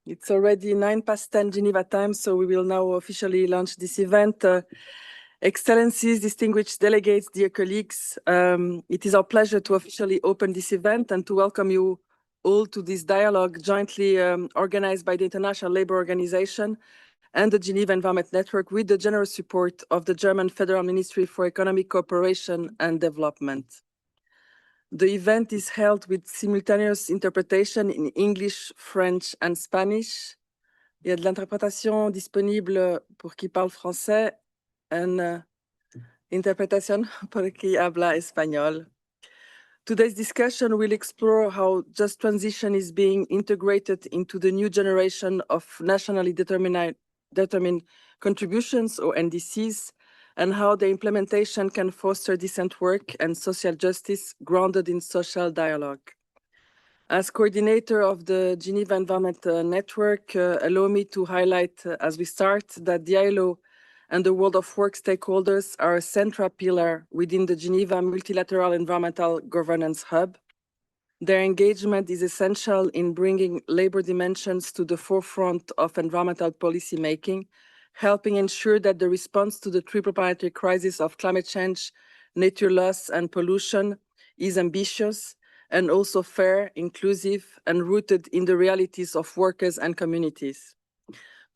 It's already 10:09 Geneva time, so we will now officially launch this event. Excellencies, distinguished delegates, dear colleagues, it is our pleasure to officially open this event and to welcome you all to this dialogue jointly organized by the International Labour Organization and the Geneva Environment Network with the generous support of the German Federal Ministry for Economic Cooperation and Development. The event is held with simultaneous interpretation in English, French and Spanish. Il y a de l'interprétation disponible pour qui parle français and interpretation pour qui habla español. Today's discussion will explore how just transition is being integrated into the new generation of nationally determined contributions, or NDCs, and how the implementation can foster decent work and social justice grounded in social dialogue. As coordinator of the Geneva Environment Network, allow me to highlight as we start that the ILO and the World of Work stakeholders are a central pillar within the Geneva Multilateral Environmental Governance Hub. Their engagement is essential in bringing labor dimensions to the forefront of environmental policy making, helping ensure that the response to the triple planetary crisis of climate change, nature loss, and pollution is ambitious and also fair, inclusive, and rooted in the realities of workers and communities.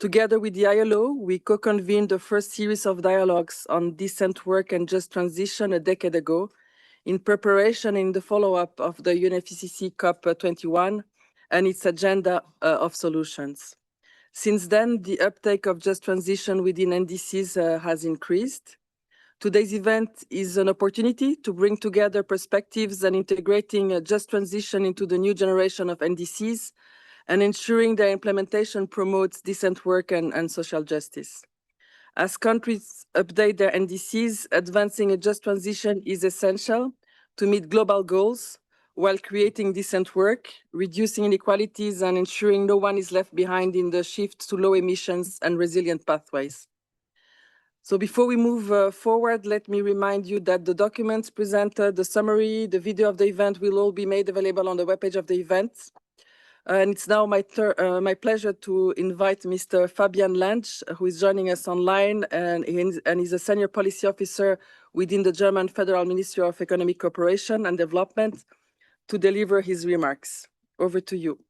Together with the ILO, we co-convened the first series of dialogues on decent work and just transition a decade ago, in preparation in the follow-up of the UNFCCC COP21 and its agenda of solutions. Since then, the uptake of just transition within NDCs has increased. Today's event is an opportunity to bring together perspectives and integrating a just transition into the new generation of NDCs and ensuring their implementation promotes decent work and social justice. As countries update their NDCs, advancing a just transition is essential to meet global goals while creating decent work, reducing inequalities, and ensuring no one is left behind in the shift to low emissions and resilient pathways. So before we move forward, let me remind you that the documents presented, the summary, the video of the event will all be made available on the webpage of the event. And it's now my pleasure to invite Mr. Fabian Lange, who is joining us online, and he's a senior policy officer within the German Federal Ministry of Economic Cooperation and Development, to deliver his remarks. Over to you.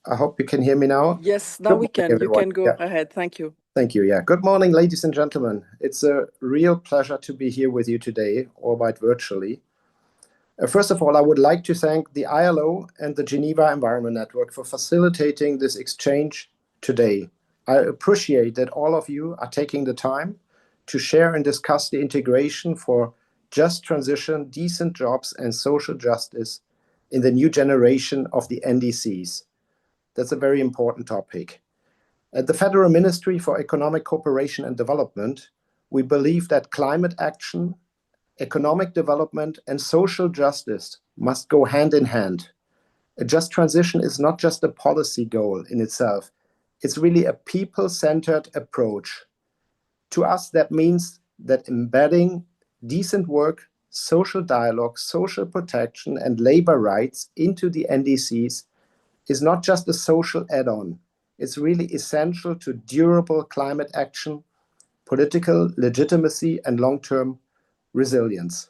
I hope you can hear me now. Yes, now we can. You can go ahead. Thank you. Thank you. Yeah. Good morning, ladies and gentlemen. It's a real pleasure to be here with you today, albeit virtually. First of all, I would like to thank the ILO and the Geneva Environment Network for facilitating this exchange today. I appreciate that all of you are taking the time to share and discuss the integration for just transition, decent jobs, and social justice in the new generation of the NDCs. That's a very important topic. At the Federal Ministry for Economic Cooperation and Development, we believe that climate action, economic development, and social justice must go hand in hand. A just transition is not just a policy goal in itself. It's really a people-centered approach. To us, that means that embedding decent work, social dialogue, social protection, and labor rights into the NDCs is not just a social add-on. It's really essential to durable climate action, political legitimacy, and long-term resilience.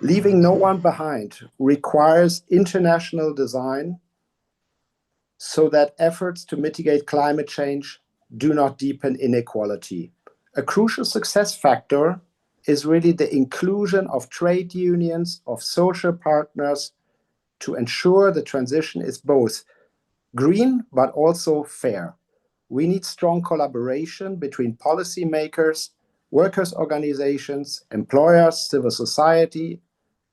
Leaving no one behind requires international design so that efforts to mitigate climate change do not deepen inequality. A crucial success factor is really the inclusion of trade unions, of social partners, to ensure the transition is both green but also fair. We need strong collaboration between policymakers, workers' organizations, employers, civil society,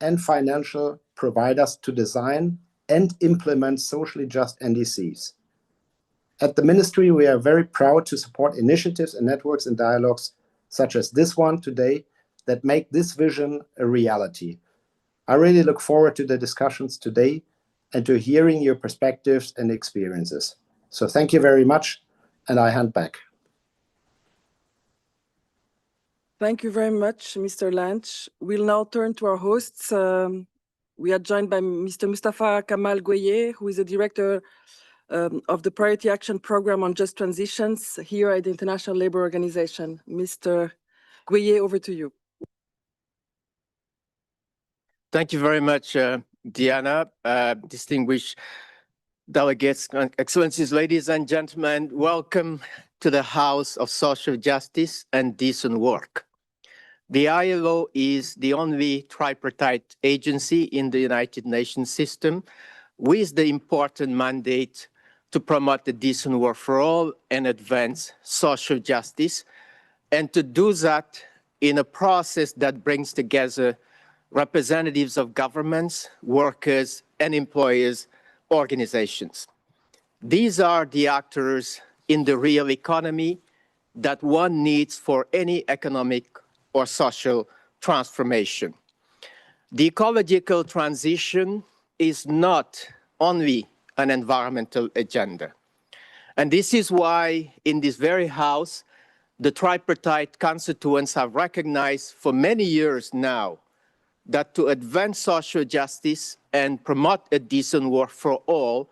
and financial providers to design and implement socially just NDCs. At the Ministry, we are very proud to support initiatives and networks and dialogues such as this one today that make this vision a reality. I really look forward to the discussions today and to hearing your perspectives and experiences. So thank you very much, and I hand back. Thank you very much, Mr. Lange. We'll now turn to our hosts. We are joined by Mr. Mustafa Kamal Gueye, who is the Director of the Priority Action Program on Just Transitions here at the International Labour Organization. Mr. Gueye, over to you. Thank you very much, Diana. Distinguished delegates, excellencies, ladies and gentlemen, welcome to the House of Social Justice and Decent Work. The ILO is the only tripartite agency in the United Nations system with the important mandate to promote the decent work for all and advance social justice, and to do that in a process that brings together representatives of governments, workers, and employers' organizations. These are the actors in the real economy that one needs for any economic or social transformation. The ecological transition is not only an environmental agenda. And this is why in this very house, the tripartite constituents have recognized for many years now that to advance social justice and promote a decent work for all,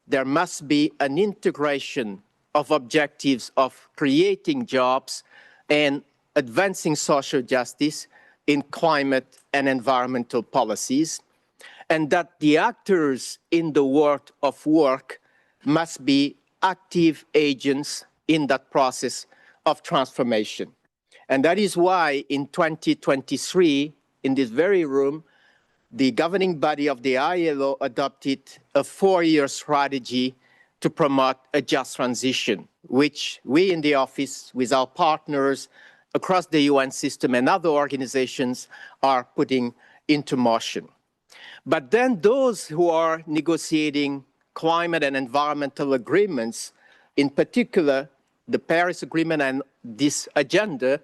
there must be an integration of objectives of creating jobs and advancing social justice in climate and environmental policies, and that the actors in the world of work must be active agents in that process of transformation. And that is why in 2023, in this very room, the governing body of the ILO adopted a 4-year strategy to promote a just transition, which we in the office with our partners across the UN system and other organizations are putting into motion. But then those who are negotiating climate and environmental agreements, in particular the Paris Agreement and this agenda,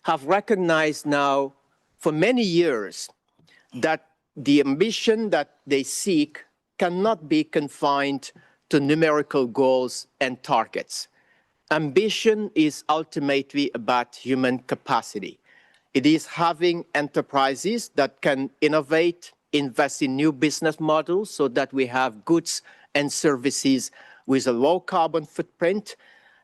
have recognized now for many years that the ambition that they seek cannot be confined to numerical goals and targets. Ambition is ultimately about human capacity. It is having enterprises that can innovate, invest in new business models so that we have goods and services with a low carbon footprint.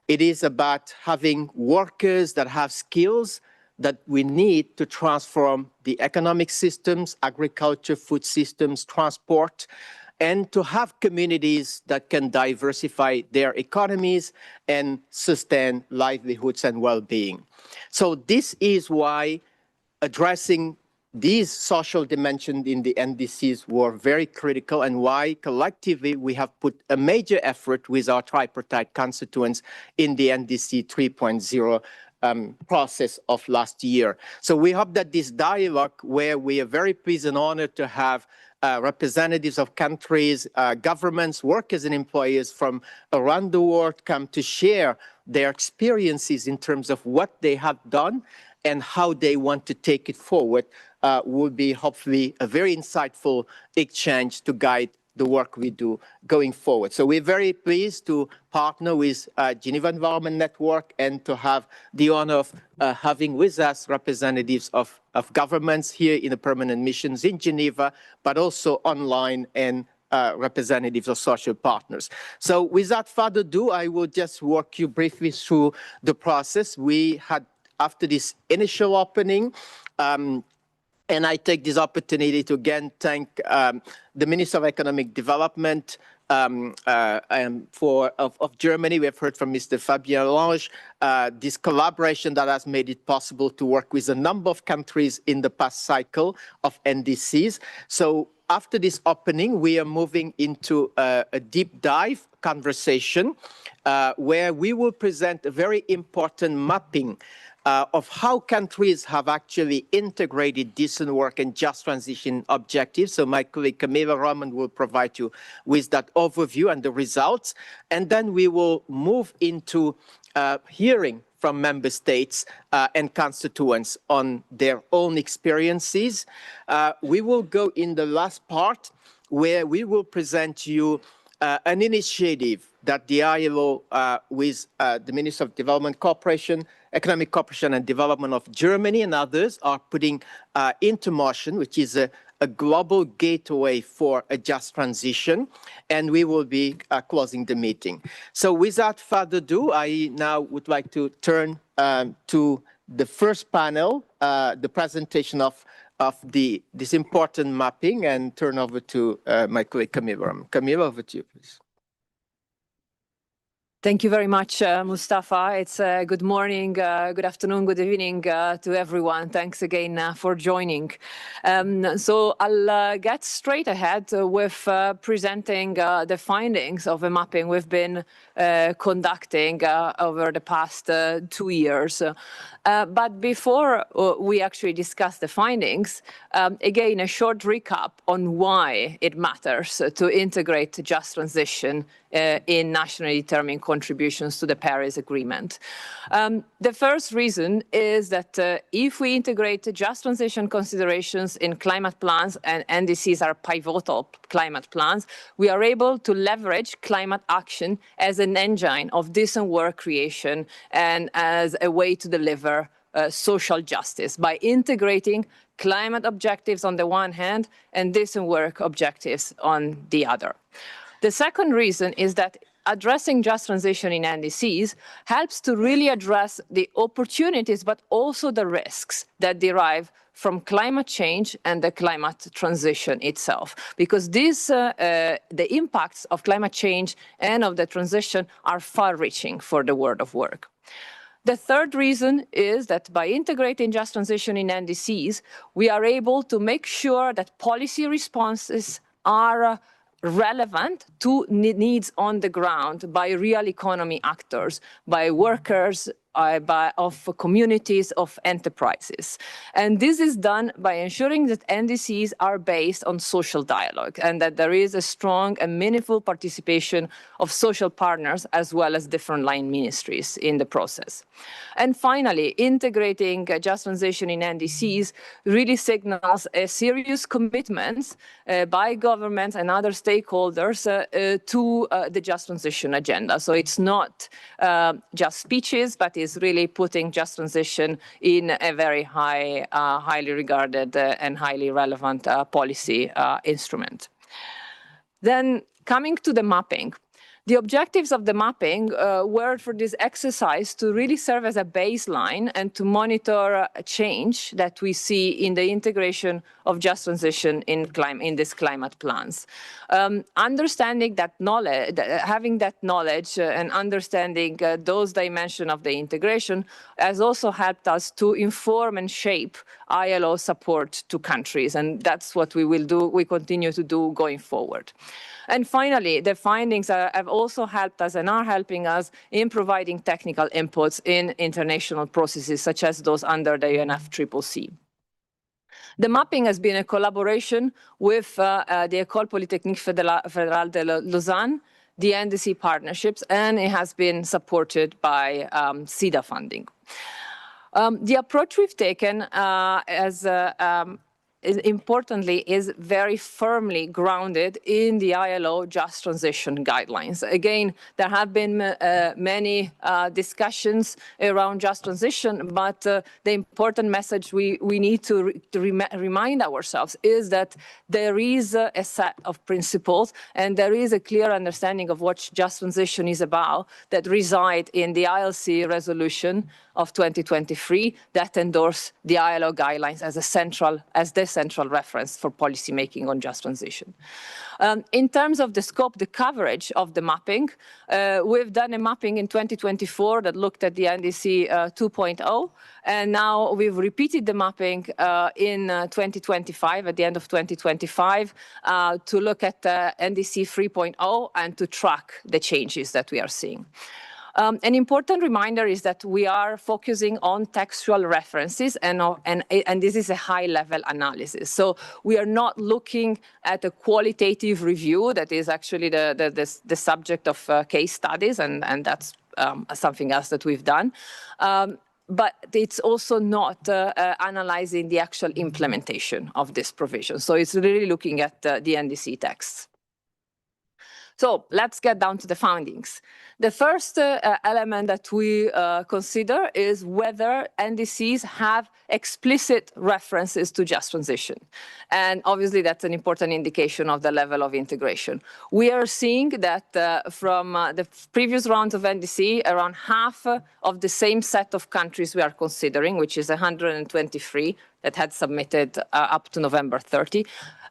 It is about having workers that have skills that we need to transform the economic systems, agriculture, food systems, transport, and to have communities that can diversify their economies and sustain livelihoods and well-being. So this is why addressing these social dimensions in the NDCs were very critical, and why collectively we have put a major effort with our tripartite constituents in the NDC 3.0 process of last year. So we hope that this dialogue, where we are very pleased and honored to have representatives of countries, governments, workers and employers from around the world come to share their experiences in terms of what they have done and how they want to take it forward, will be hopefully a very insightful exchange to guide the work we do going forward. So we're very pleased to partner with Geneva Environment Network and to have the honor of having with us representatives of governments here in the permanent missions in Geneva, but also online, and representatives of social partners. So without further ado, I will just walk you briefly through the process. We had, after this initial opening, and I take this opportunity to again thank the Minister of Economic Development of Germany. We have heard from Mr. Fabien Lange, this collaboration that has made it possible to work with a number of countries in the past cycle of NDCs. So after this opening, we are moving into a deep dive conversation where we will present a very important mapping of how countries have actually integrated decent work and just transition objectives. So my colleague Camilla Roman will provide you with that overview and the results. And then we will move into hearing from member states and constituents on their own experiences. We will go in the last part where we will present you an initiative that the ILO with the Minister of Development Cooperation, Economic Cooperation and Development of Germany and others are putting into motion, which is a global gateway for a just transition, and we will be closing the meeting. So without further ado, I now would like to turn to the first panel, the presentation of this important mapping, and turn over to my colleague Camilla. Camilla, over to you, please. Thank you very much, Mustafa. It's good morning, good afternoon, good evening to everyone. Thanks again for joining. So I'll get straight ahead with presenting the findings of a mapping we've been conducting over the past 2 years. But before we actually discuss the findings, again, a short recap on why it matters to integrate just transition in nationally determined contributions to the Paris Agreement. The first reason is that if we integrate just transition considerations in climate plans, and NDCs are pivotal climate plans, we are able to leverage climate action as an engine of decent work creation and as a way to deliver social justice by integrating climate objectives on the one hand and decent work objectives on the other. The second reason is that addressing just transition in NDCs helps to really address the opportunities, but also the risks that derive from climate change and the climate transition itself, because the impacts of climate change and of the transition are far-reaching for the world of work. The third reason is that by integrating just transition in NDCs, we are able to make sure that policy responses are relevant to needs on the ground by real economy actors, by workers, of communities, of enterprises. And this is done by ensuring that NDCs are based on social dialogue and that there is a strong and meaningful participation of social partners as well as different line ministries in the process. And finally, integrating just transition in NDCs really signals a serious commitment by governments and other stakeholders to the just transition agenda. So it's not just speeches, but is really putting just transition in a very highly regarded and highly relevant policy instrument. Then coming to the mapping. The objectives of the mapping were for this exercise to really serve as a baseline and to monitor a change that we see in the integration of just transition in these climate plans. Understanding that knowledge, having that knowledge and understanding those dimensions of the integration has also helped us to inform and shape ILO support to countries, and that's what we will do, we continue to do going forward. And finally, the findings have also helped us and are helping us in providing technical inputs in international processes, such as those under the UNFCCC. The mapping has been a collaboration with the École Polytechnique Fédérale de Lausanne, the NDC partnerships, and it has been supported by SIDA funding. The approach we've taken importantly is very firmly grounded in the ILO Just Transition Guidelines. Again, there have been many discussions around just transition, but the important message we need to remind ourselves is that there is a set of principles and there is a clear understanding of what just transition is about that reside in the ILC resolution of 2023 that endorse the ILO guidelines as the central reference for policymaking on just transition. In terms of the scope, the coverage of the mapping, we've done a mapping in 2024 that looked at the NDC 2.0, and now we've repeated the mapping in 2025, at the end of 2025, to look at NDC 3.0 and to track the changes that we are seeing. An important reminder is that we are focusing on textual references, and this is a high-level analysis. So we are not looking at a qualitative review that is actually the subject of case studies, and that's something else that we've done. But it's also not analyzing the actual implementation of this provision. So it's really looking at the NDC texts. So let's get down to the findings. The first element that we consider is whether NDCs have explicit references to just transition. And obviously that's an important indication of the level of integration. We are seeing that from the previous rounds of NDC, around half of the same set of countries we are considering, which is 123 that had submitted up to November 30.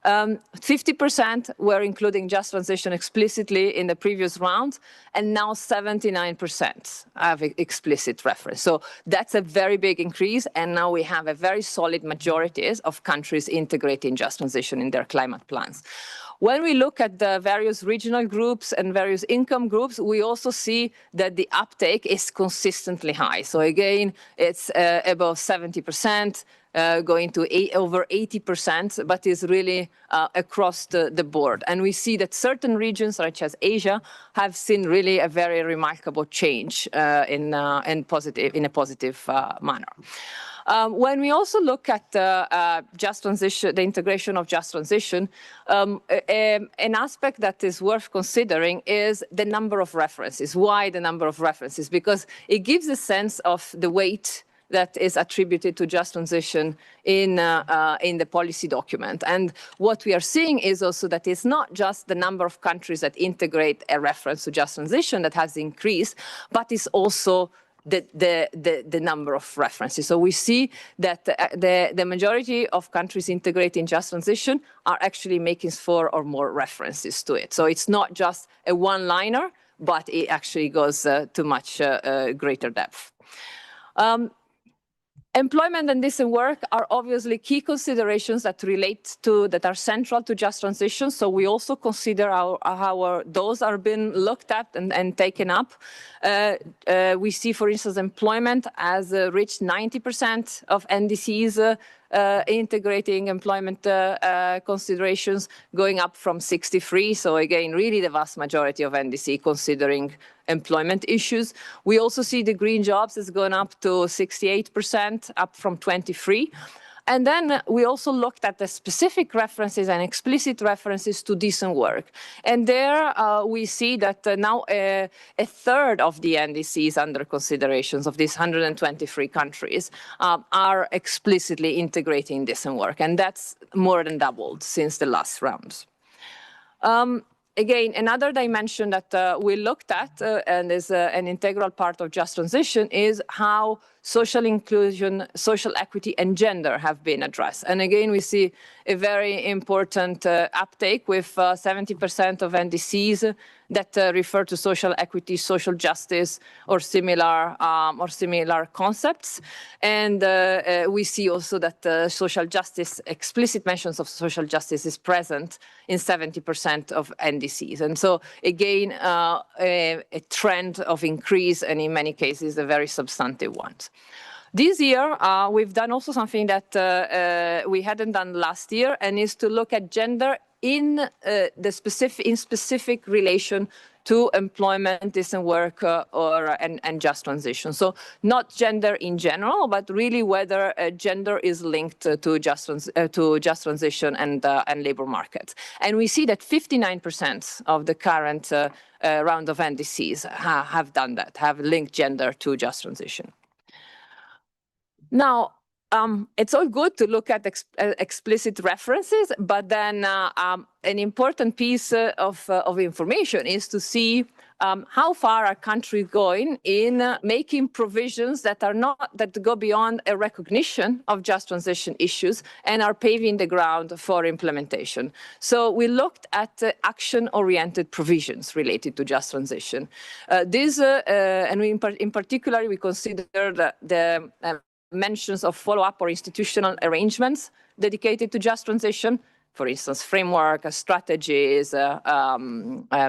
50% were including just transition explicitly in the previous round, and now 79% have explicit reference. So that's a very big increase, and now we have a very solid majority of countries integrating just transition in their climate plans. When we look at the various regional groups and various income groups, we also see that the uptake is consistently high. So again, it's above 70%. Going to over 80%, but is really across the board. And we see that certain regions, such as Asia, have seen really a very remarkable change in a positive manner. When we also look at just transition, the integration of just transition, an aspect that is worth considering is the number of references. Why the number of references? Because it gives a sense of the weight that is attributed to just transition in the policy document. And what we are seeing is also that it's not just the number of countries that integrate a reference to just transition that has increased, but it's also the number of references. So we see that the majority of countries integrating just transition are actually making 4 or more references to it. So it's not just a one-liner, but it actually goes to much greater depth. Employment and decent work are obviously key considerations that are central to just transition. So we also consider how those are being looked at and taken up. We see, for instance, employment has reached 90% of NDCs integrating employment considerations, going up from 63. So again, really the vast majority of NDC considering employment issues. We also see the green jobs has gone up to 68%, up from 23. And then we also looked at the specific references and explicit references to decent work. And there we see that now a third of the NDCs under considerations of these 123 countries are explicitly integrating decent work. And that's more than doubled since the last rounds. Again, another dimension that we looked at and is an integral part of just transition is how social inclusion, social equity, and gender have been addressed. And again, we see a very important uptake with 70% of NDCs that refer to social equity, social justice, or similar concepts. And we see also that social justice, explicit mentions of social justice is present in 70% of NDCs. And so again, a trend of increase, and in many cases, a very substantive one. This year, we've done also something that we hadn't done last year, and is to look at gender in specific relation to employment, decent work, and just transition. So not gender in general, but really whether gender is linked to just transition and labor markets. And we see that 59% of the current round of NDCs have done that, have linked gender to just transition. Now, it's all good to look at explicit references, but then an important piece of information is to see how far are countries going in making provisions that go beyond a recognition of just transition issues and are paving the ground for implementation. So we looked at action-oriented provisions related to just transition. And in particular, we consider the mentions of follow-up or institutional arrangements dedicated to just transition, for instance, framework, strategies,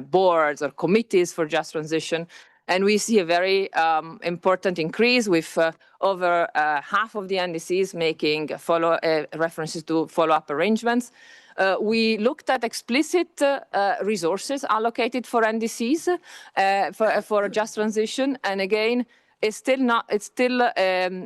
boards or committees for just transition, And we see a very important increase with over half of the NDCs making references to follow-up arrangements. We looked at explicit resources allocated for NDCs for a just transition, and again, it's still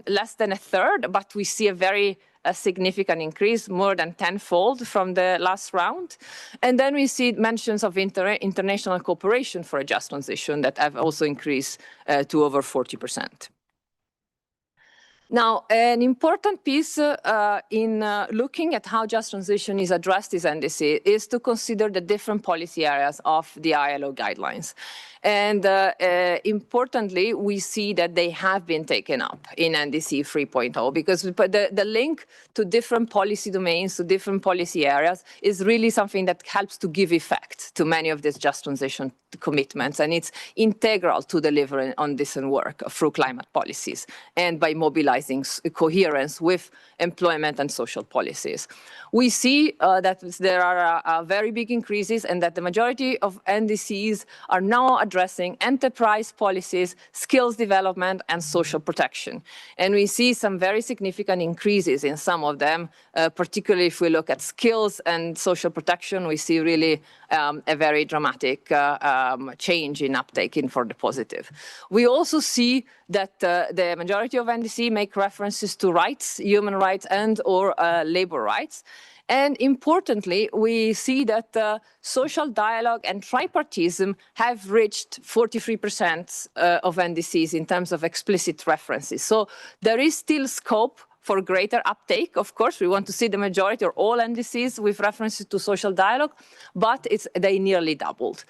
less than a third, but we see a significant increase, more than tenfold from the last round. And then we see mentions of international cooperation for a just transition that have also increased to over 40%. Now, an important piece in looking at how just transition is addressed in NDC is to consider the different policy areas of the ILO guidelines. And importantly, we see that they have been taken up in NDC 3.0 because the link to different policy domains, to different policy areas is really something that helps to give effect to many of these just transition commitments. And it's integral to delivering on decent work through climate policies and by mobilizing coherence with employment and social policies. We see that there are very big increases and that the majority of NDCs are now addressing enterprise policies, skills development, and social protection. And we see some very significant increases in some of them, particularly if we look at skills and social protection, we see really a very dramatic change in uptake for the positive. We also see that the majority of NDC make references to rights, human rights, and or labor rights. And importantly, we see that social dialogue and tripartism have reached 43% of NDCs in terms of explicit references. So there is still scope for greater uptake. Of course, we want to see the majority or all NDCs with references to social dialogue, but they nearly doubled.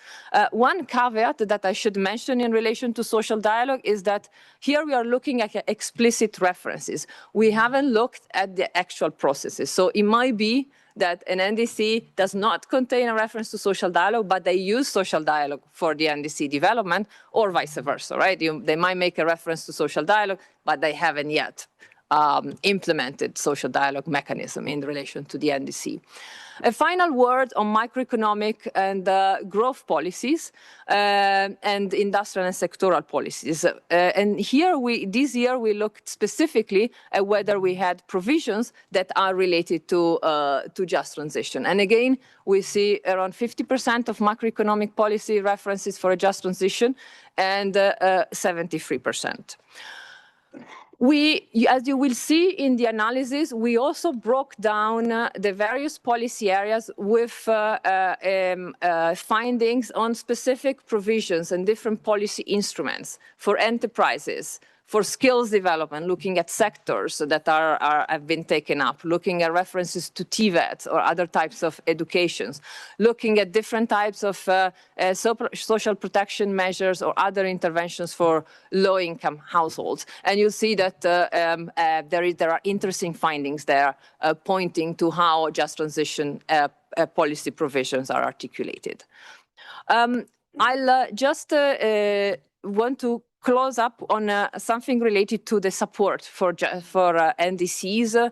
One caveat that I should mention in relation to social dialogue is that here we are looking at explicit references. We haven't looked at the actual processes. So it might be that an NDC does not contain a reference to social dialogue, but they use social dialogue for the NDC development, or vice versa, right? They might make a reference to social dialogue, but they haven't yet implemented social dialogue mechanism in relation to the NDC. A final word on macroeconomic and growth policies and industrial and sectoral policies. And here, this year, we looked specifically at whether we had provisions that are related to just transition. And again, we see around 50% of macroeconomic policy references for a just transition and 73%. As you will see in the analysis, we also broke down the various policy areas with findings on specific provisions and different policy instruments for enterprises, for skills development, looking at sectors that have been taken up, looking at references to TVET or other types of educations, looking at different types of social protection measures or other interventions for low-income households. And you'll see that there are interesting findings there pointing to how just transition policy provisions are articulated. I'll just want to close up on something related to the support for NDCs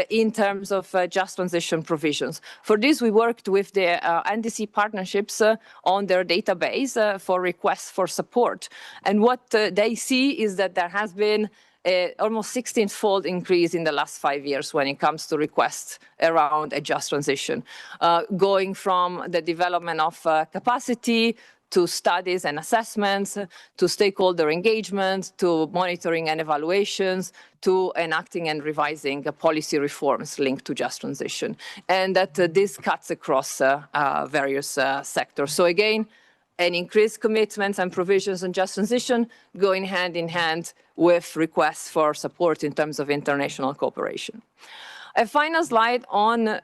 in terms of just transition provisions. For this, we worked with the NDC partnerships on their database for requests for support. And what they see is that there has been almost 16-fold increase in the last 5 years when it comes to requests around a just transition, going from the development of capacity to studies and assessments, to stakeholder engagement, to monitoring and evaluations, to enacting and revising policy reforms linked to just transition. And that this cuts across various sectors. So again, an increased commitments and provisions on just transition going hand in hand with requests for support in terms of international cooperation. A final slide on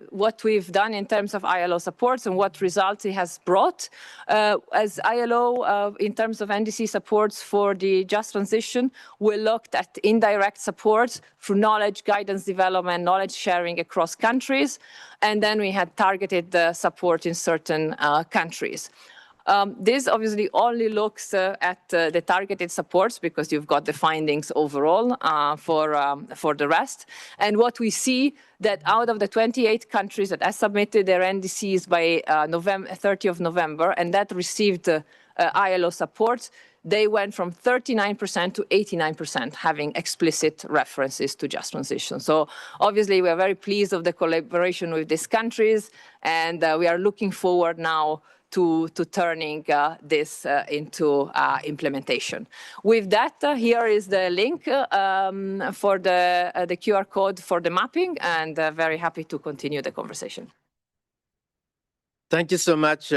what we've done in terms of ILO supports and what results it has brought. As ILO, in terms of NDC supports for the just transition, we looked at indirect supports through knowledge, guidance development, knowledge sharing across countries, and then we had targeted support in certain countries. This obviously only looks at the targeted supports because you've got the findings overall for the rest. And what we see that out of the 28 countries that have submitted their NDCs by 30 of November and that received ILO support, they went from 39% to 89%, having explicit references to just transition. So obviously, we are very pleased of the collaboration with these countries, and we are looking forward now to turning this into implementation. With that, here is the link for the QR code for the mapping, and very happy to continue the conversation. Thank you so much,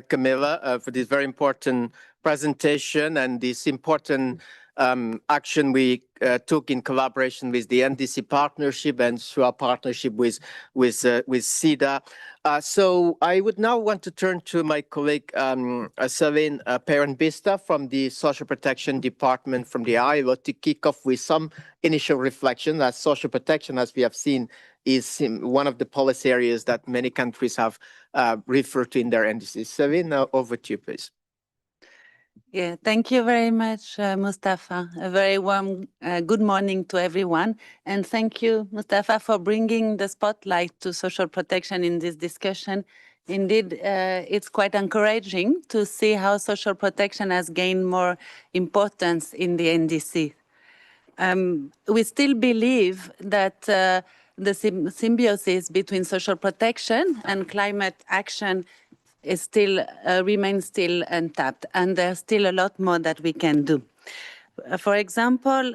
Camilla, for this very important presentation and this important action we took in collaboration with the NDC partnership and through our partnership with SIDA. So I would now want to turn to my colleague, Celine Perrin-Bista from the Social Protection Department from the ILO to kick off with some initial reflection. As social protection, as we have seen, is one of the policy areas that many countries have referred to in their NDCs. Celine, over to you, please. Yeah, thank you very much, Mustafa. A very warm good morning to everyone. And thank you, Mustafa, for bringing the spotlight to social protection in this discussion. Indeed, it's quite encouraging to see how social protection has gained more importance in the NDC. We still believe that the symbiosis between social protection and climate action is still remains still untapped, and there's still a lot more that we can do. For example,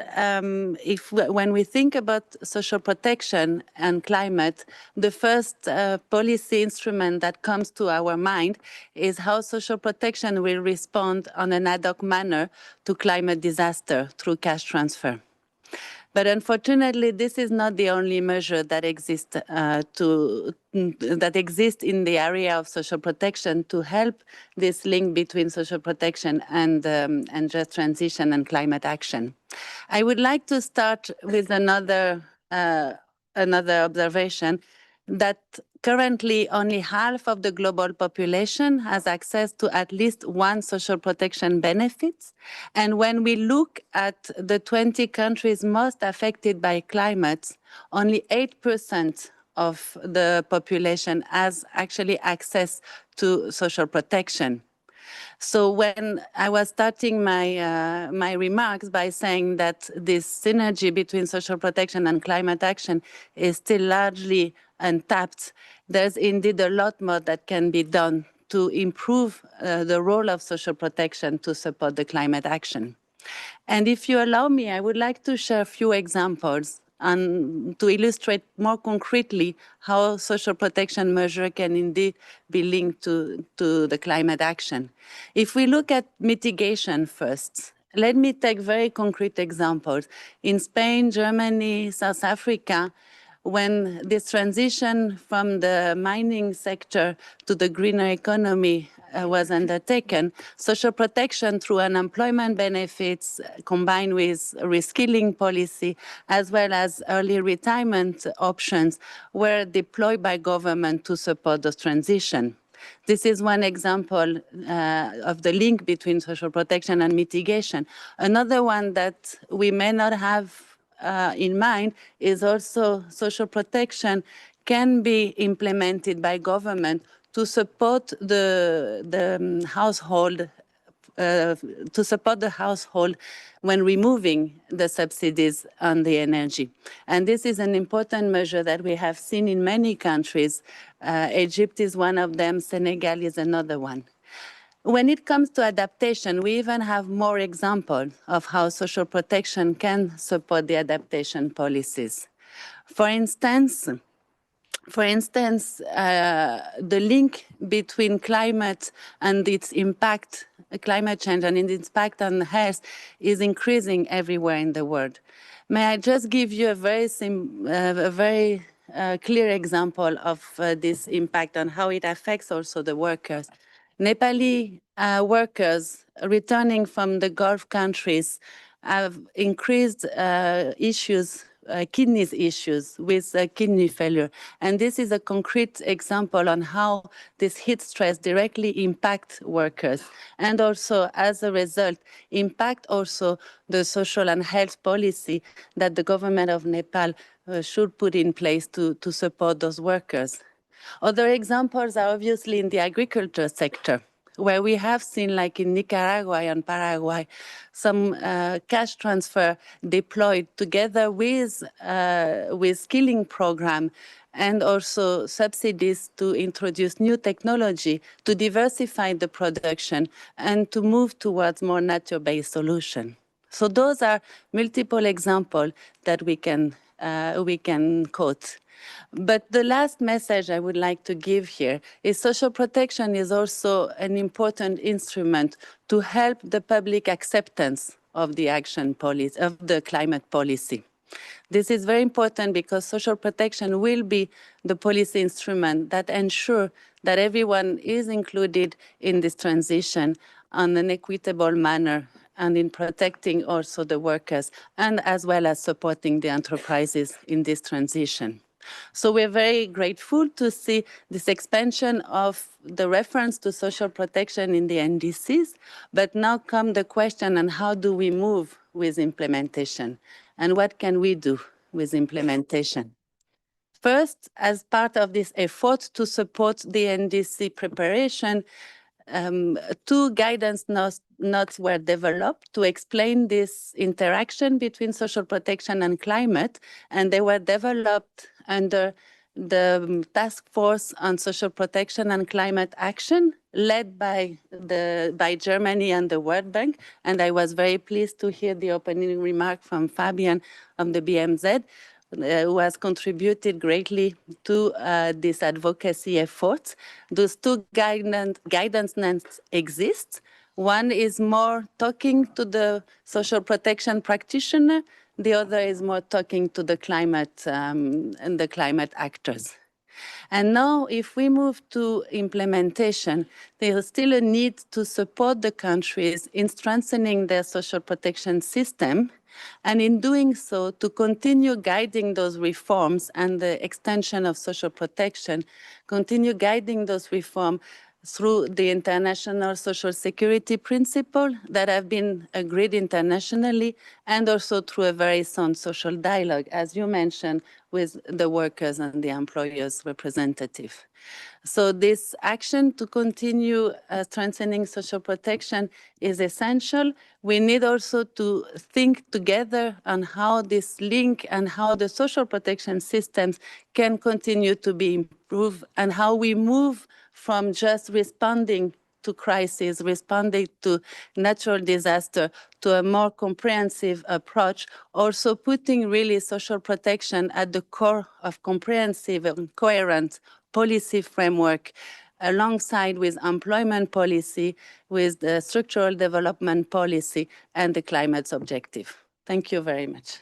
when we think about social protection and climate, the first policy instrument that comes to our mind is how social protection will respond on an ad hoc manner to climate disaster through cash transfer. But unfortunately, this is not the only measure that exists in the area of social protection to help this link between social protection and just transition and climate action. I would like to start with another observation that currently only half of the global population has access to at least one social protection benefit. And when we look at the 20 countries most affected by climate, only 8% of the population has actually access to social protection. So when I was starting my remarks by saying that this synergy between social protection and climate action is still largely untapped, there's indeed a lot more that can be done to improve the role of social protection to support the climate action. And if you allow me, I would like to share a few examples and to illustrate more concretely how social protection measure can indeed be linked to the climate action. If we look at mitigation first, let me take very concrete examples. In Spain, Germany, South Africa, when this transition from the mining sector to the greener economy was undertaken, social protection through unemployment benefits combined with reskilling policy, as well as early retirement options, were deployed by government to support the transition. This is one example of the link between social protection and mitigation. Another one that we may not have in mind is also social protection can be implemented by government to support the household when removing the subsidies on the energy. And this is an important measure that we have seen in many countries. Egypt is one of them, Senegal is another one. When it comes to adaptation, we even have more examples of how social protection can support the adaptation policies. For instance, the link between climate and its impact, climate change and its impact on health is increasing everywhere in the world. May I just give you a very clear example of this impact and how it affects also the workers. Nepali workers returning from the Gulf countries have increased kidney issues with kidney failure. And this is a concrete example on how this heat stress directly impacts workers and also, as a result, impact also the social and health policy that the government of Nepal should put in place to support those workers. Other examples are obviously in the agriculture sector. where we have seen, like in Nicaragua and Paraguay, some cash transfer deployed together with skilling program and also subsidies to introduce new technology to diversify the production and to move towards more nature-based solution. So those are multiple examples that we can quote. But the last message I would like to give here is social protection is also an important instrument to help the public acceptance of the action policy, of the climate policy. This is very important because social protection will be the policy instrument that ensures that everyone is included in this transition in an equitable manner and in protecting also the workers and as well as supporting the enterprises in this transition. So we're very grateful to see this expansion of the reference to social protection in the NDCs, but now come the question on how do we move with implementation and what can we do with implementation. First, as part of this effort to support the NDC preparation, two guidance notes were developed to explain this interaction between social protection and climate, and they were developed under the Task Force on Social Protection and Climate Action, led by Germany and the World Bank. And I was very pleased to hear the opening remark from Fabian on the BMZ, who has contributed greatly to this advocacy effort. Those two guidance notes exist. One is more talking to the social protection practitioner. The other is more talking to the climate and the climate actors. And now, if we move to implementation, there is still a need to support the countries in strengthening their social protection system, and in doing so, to continue guiding those reforms and the extension of social protection, continue guiding those reforms through the international social security principle that have been agreed internationally, and also through a very sound social dialogue, as you mentioned, with the workers and the employers' representative. So this action to continue strengthening social protection is essential. We need also to think together on how this link and how the social protection systems can continue to be improved, and how we move from just responding to crisis, responding to natural disaster, to a more comprehensive approach, also putting really social protection at the core of comprehensive and coherent policy framework, alongside with employment policy, with the structural development policy, and the climate objective. Thank you very much.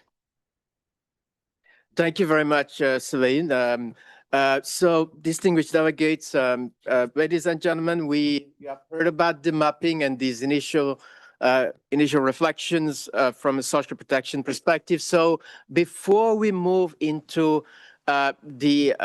Thank you very much, Celine. So, distinguished delegates, ladies and gentlemen, we have heard about the mapping and these initial reflections from a social protection perspective. So, before we move into the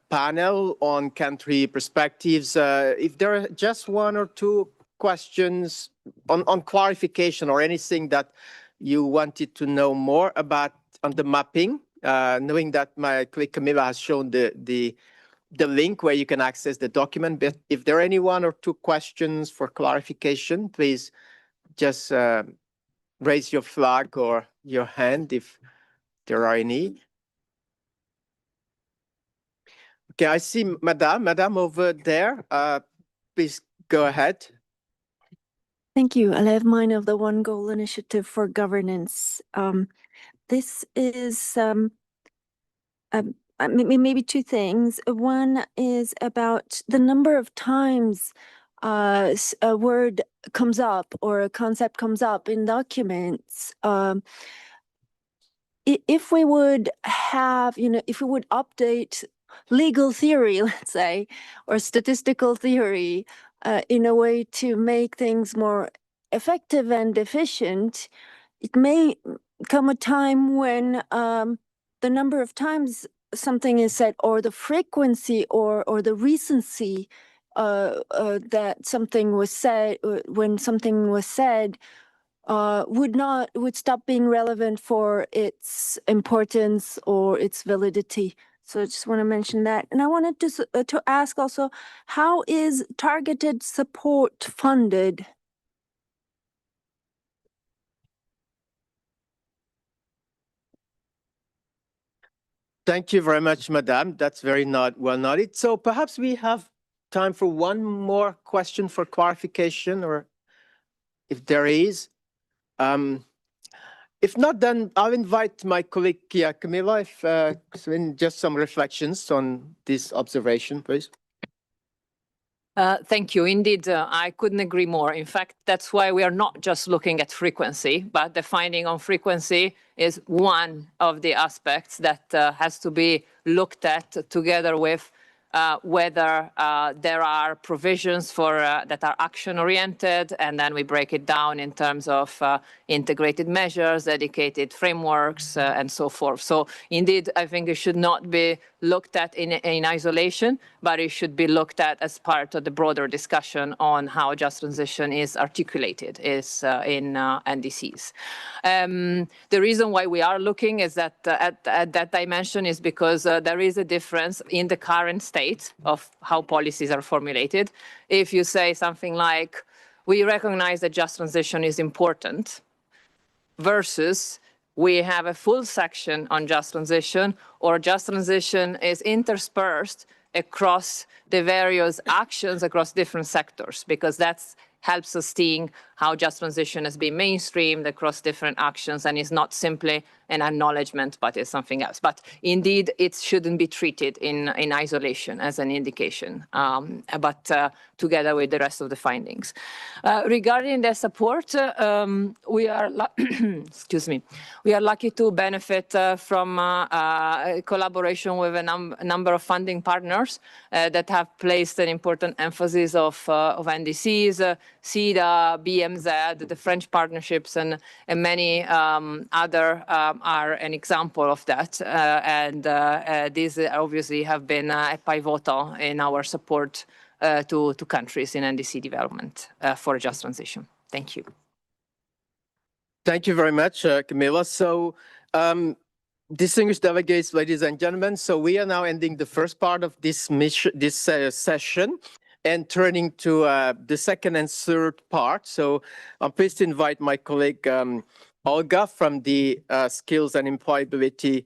panel on country perspectives, if there are just one or two questions on clarification or anything that you wanted to know more about on the mapping, knowing that my colleague Camilla has shown the link where you can access the document. But if there are any one or two questions for clarification, please just raise your flag or your hand if there are any. Okay, I see Madame over there. Please go ahead. Thank you. I have mine of the One Goal Initiative for Governance. This is maybe two things. One is about the number of times a word comes up or a concept comes up in documents. If we would have, if we would update legal theory, let's say, or statistical theory in a way to make things more effective and efficient, it may come a time when the number of times something is said, or the frequency or the recency that something was said, when something was said, would stop being relevant for its importance or its validity. So I just want to mention that. And I wanted to ask also, how is targeted support funded? Thank you very much, Madame. That's very well noted. So perhaps we have time for one more question for clarification, or if there is. If not, then I'll invite my colleague Camilla, if just some reflections on this observation, please. Thank you. Indeed, I couldn't agree more. In fact, that's why we are not just looking at frequency, but the finding on frequency is one of the aspects that has to be looked at together with whether there are provisions for that are action-oriented, and then we break it down in terms of integrated measures, dedicated frameworks, and so forth. So indeed, I think it should not be looked at in isolation, but it should be looked at as part of the broader discussion on how just transition is articulated in NDCs. The reason why we are looking is that at that dimension is because there is a difference in the current state of how policies are formulated. If you say something like, we recognize that just transition is important, versus we have a full section on just transition, or just transition is interspersed across the various actions across different sectors, because that helps us seeing how just transition has been mainstreamed across different actions and is not simply an acknowledgement, but is something else. But indeed, it shouldn't be treated in isolation as an indication, but together with the rest of the findings. Regarding the support, we are excuse me, we are lucky to benefit from collaboration with a number of funding partners that have placed an important emphasis of NDCs, CEDA, BMZ, the French partnerships, and many other are an example of that. These obviously have been pivotal in our support to countries in NDC development for a just transition. Thank you. Thank you very much, Camilla. So, distinguished delegates, ladies and gentlemen, so we are now ending the first part of this session and turning to the second and third part. So I'm pleased to invite my colleague Olga from the Skills and Employability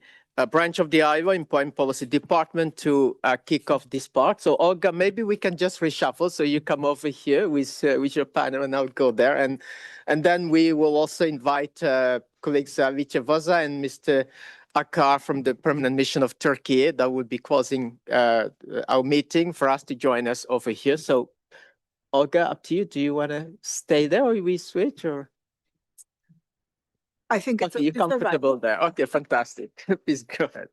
branch of the ILO Employment Policy Department to kick off this part. So Olga, maybe we can just reshuffle. So you come over here with your panel, and I'll go there. And then we will also invite colleagues Alicia Voza and Mr. Akar from the Permanent Mission of Turkey that will be closing our meeting for us to join us over here. So Olga, up to you. Do you want to stay there, or we switch, or? I think you're comfortable there. Okay, fantastic. Please go ahead.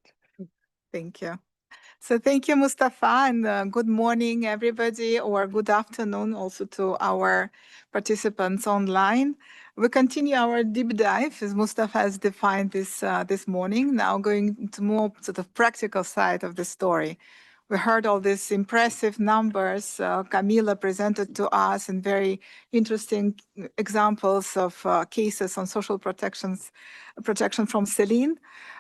Thank you. So thank you, Mustafa, and good morning, everybody, or good afternoon also to our participants online. We continue our deep dive, as Mustafa has defined this morning, now going to more sort of practical side of the story. We heard all these impressive numbers Camilla presented to us, and very interesting examples of cases on social protection from Celine.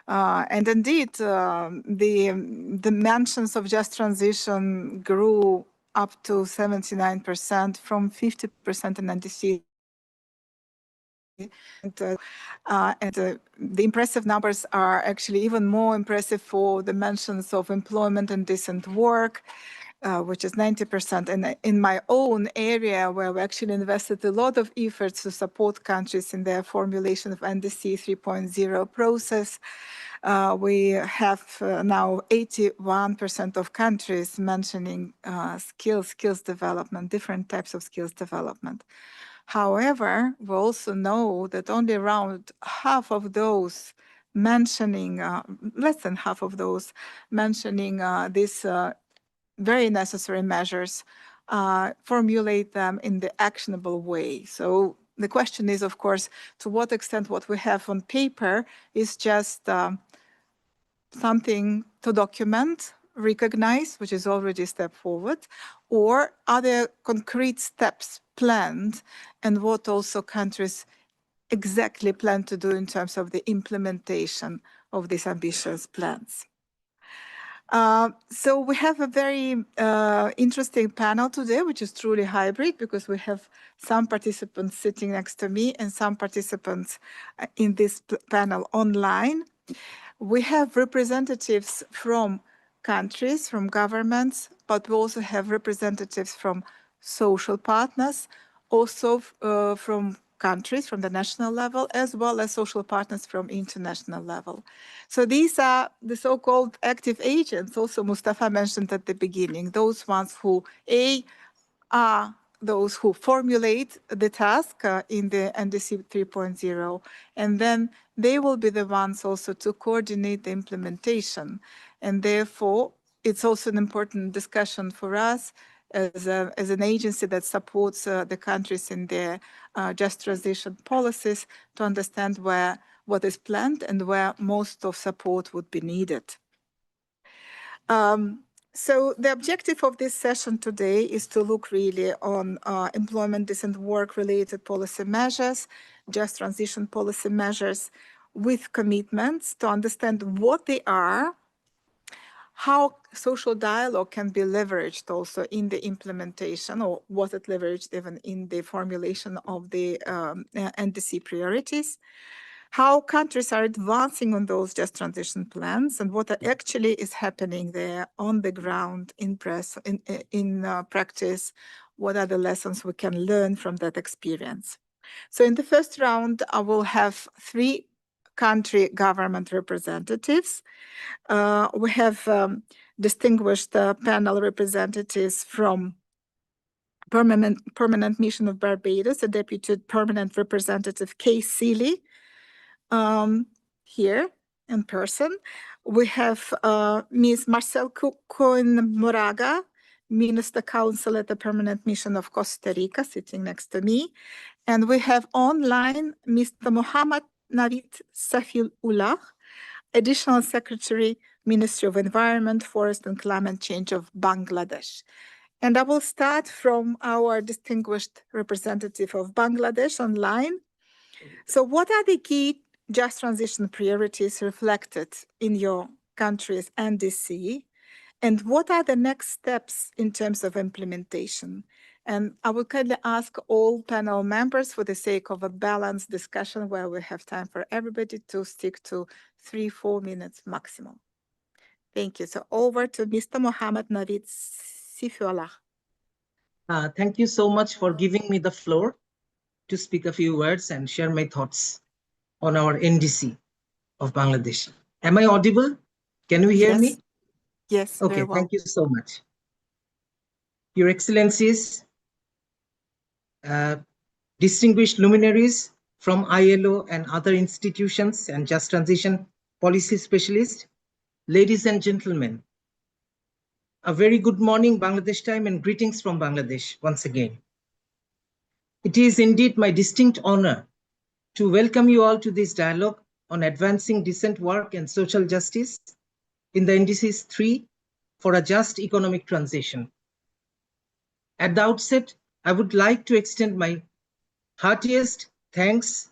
And indeed, the mentions of just transition grew up to 79% from 50% in NDC. And the impressive numbers are actually even more impressive for the mentions of employment and decent work, which is 90%. And in my own area, where we actually invested a lot of efforts to support countries in their formulation of NDC 3.0 process, we have now 81% of countries mentioning skills development, different types of skills development. However, we also know that only around half of those mentioning, less than half of those mentioning these very necessary measures, formulate them in the actionable way. So the question is, of course, to what extent what we have on paper is just something to document, recognize, which is already a step forward, or are there concrete steps planned, and what also countries exactly plan to do in terms of the implementation of these ambitious plans. So we have a very interesting panel today, which is truly hybrid, because we have some participants sitting next to me and some participants in this panel online. We have representatives from countries, from governments, but we also have representatives from social partners, also from countries, from the national level, as well as social partners from international level. So these are the so-called active agents, also Mustafa mentioned at the beginning, those ones who, are those who formulate the task in the NDC 3.0, and then they will be the ones also to coordinate the implementation. And therefore, it's also an important discussion for us as an agency that supports the countries in their just transition policies to understand what is planned and where most of support would be needed. So the objective of this session today is to look really on employment, decent work related policy measures, just transition policy measures with commitments to understand what they are, how social dialogue can be leveraged also in the implementation, or was it leveraged even in the formulation of the NDC priorities, how countries are advancing on those just transition plans, and what actually is happening there on the ground in practice, what are the lessons we can learn from that experience. So in the first round, I will have 3 country government representatives. We have distinguished panel representatives from Permanent Mission of Barbados, a Deputy Permanent Representative Kay Seeley, here in person. We have Ms. Marcel Cohen-Moraga, Minister Counsel at the Permanent Mission of Costa Rica, sitting next to me. And we have online Mr. Mohammad Navid Safil-Ullah, Additional Secretary, Ministry of Environment, Forest and Climate Change of Bangladesh. And I will start from our distinguished representative of Bangladesh online. So what are the key just transition priorities reflected in your country's NDC? And what are the next steps in terms of implementation? And I would kindly ask all panel members, for the sake of a balanced discussion where we have time for everybody, to stick to 3-4 minutes maximum. Thank you. So over to Mr. Mohammad Navid Safil-Ullah. Thank you so much for giving me the floor to speak a few words and share my thoughts on our NDC of Bangladesh. Am I audible? Can you hear me? Yes, okay, very well. Thank you so much. Your Excellencies, distinguished luminaries from ILO and other institutions and just transition policy specialists, ladies and gentlemen, a very good morning Bangladesh time and greetings from Bangladesh once again. It is indeed my distinct honor to welcome you all to this dialogue on advancing decent work and social justice in the NDCs 3 for a just economic transition. At the outset, I would like to extend my heartiest thanks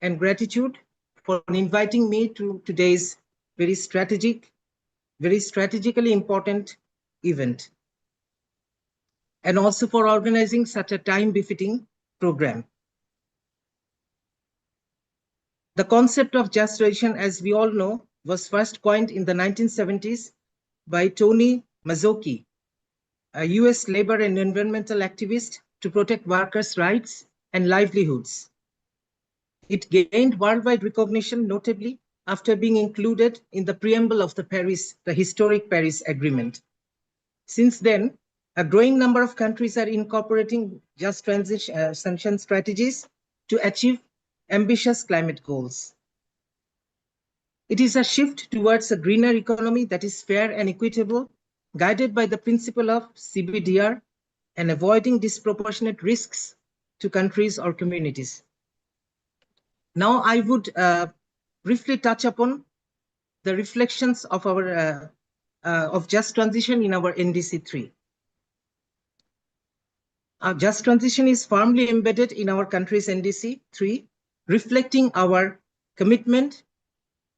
and gratitude for inviting me to today's very strategically important event, and also for organizing such a time-befitting program. The concept of just transition, as we all know, was first coined in the 1970s by Tony Mazzocchi, a US labor and environmental activist to protect workers' rights and livelihoods. It gained worldwide recognition, notably after being included in the preamble of the historic Paris Agreement. Since then, a growing number of countries are incorporating just transition strategies to achieve ambitious climate goals. It is a shift towards a greener economy that is fair and equitable, guided by the principle of CBDR and avoiding disproportionate risks to countries or communities. Now I would briefly touch upon the reflections of our of just transition in our NDC 3. Our just transition is firmly embedded in our country's NDC 3, reflecting our commitment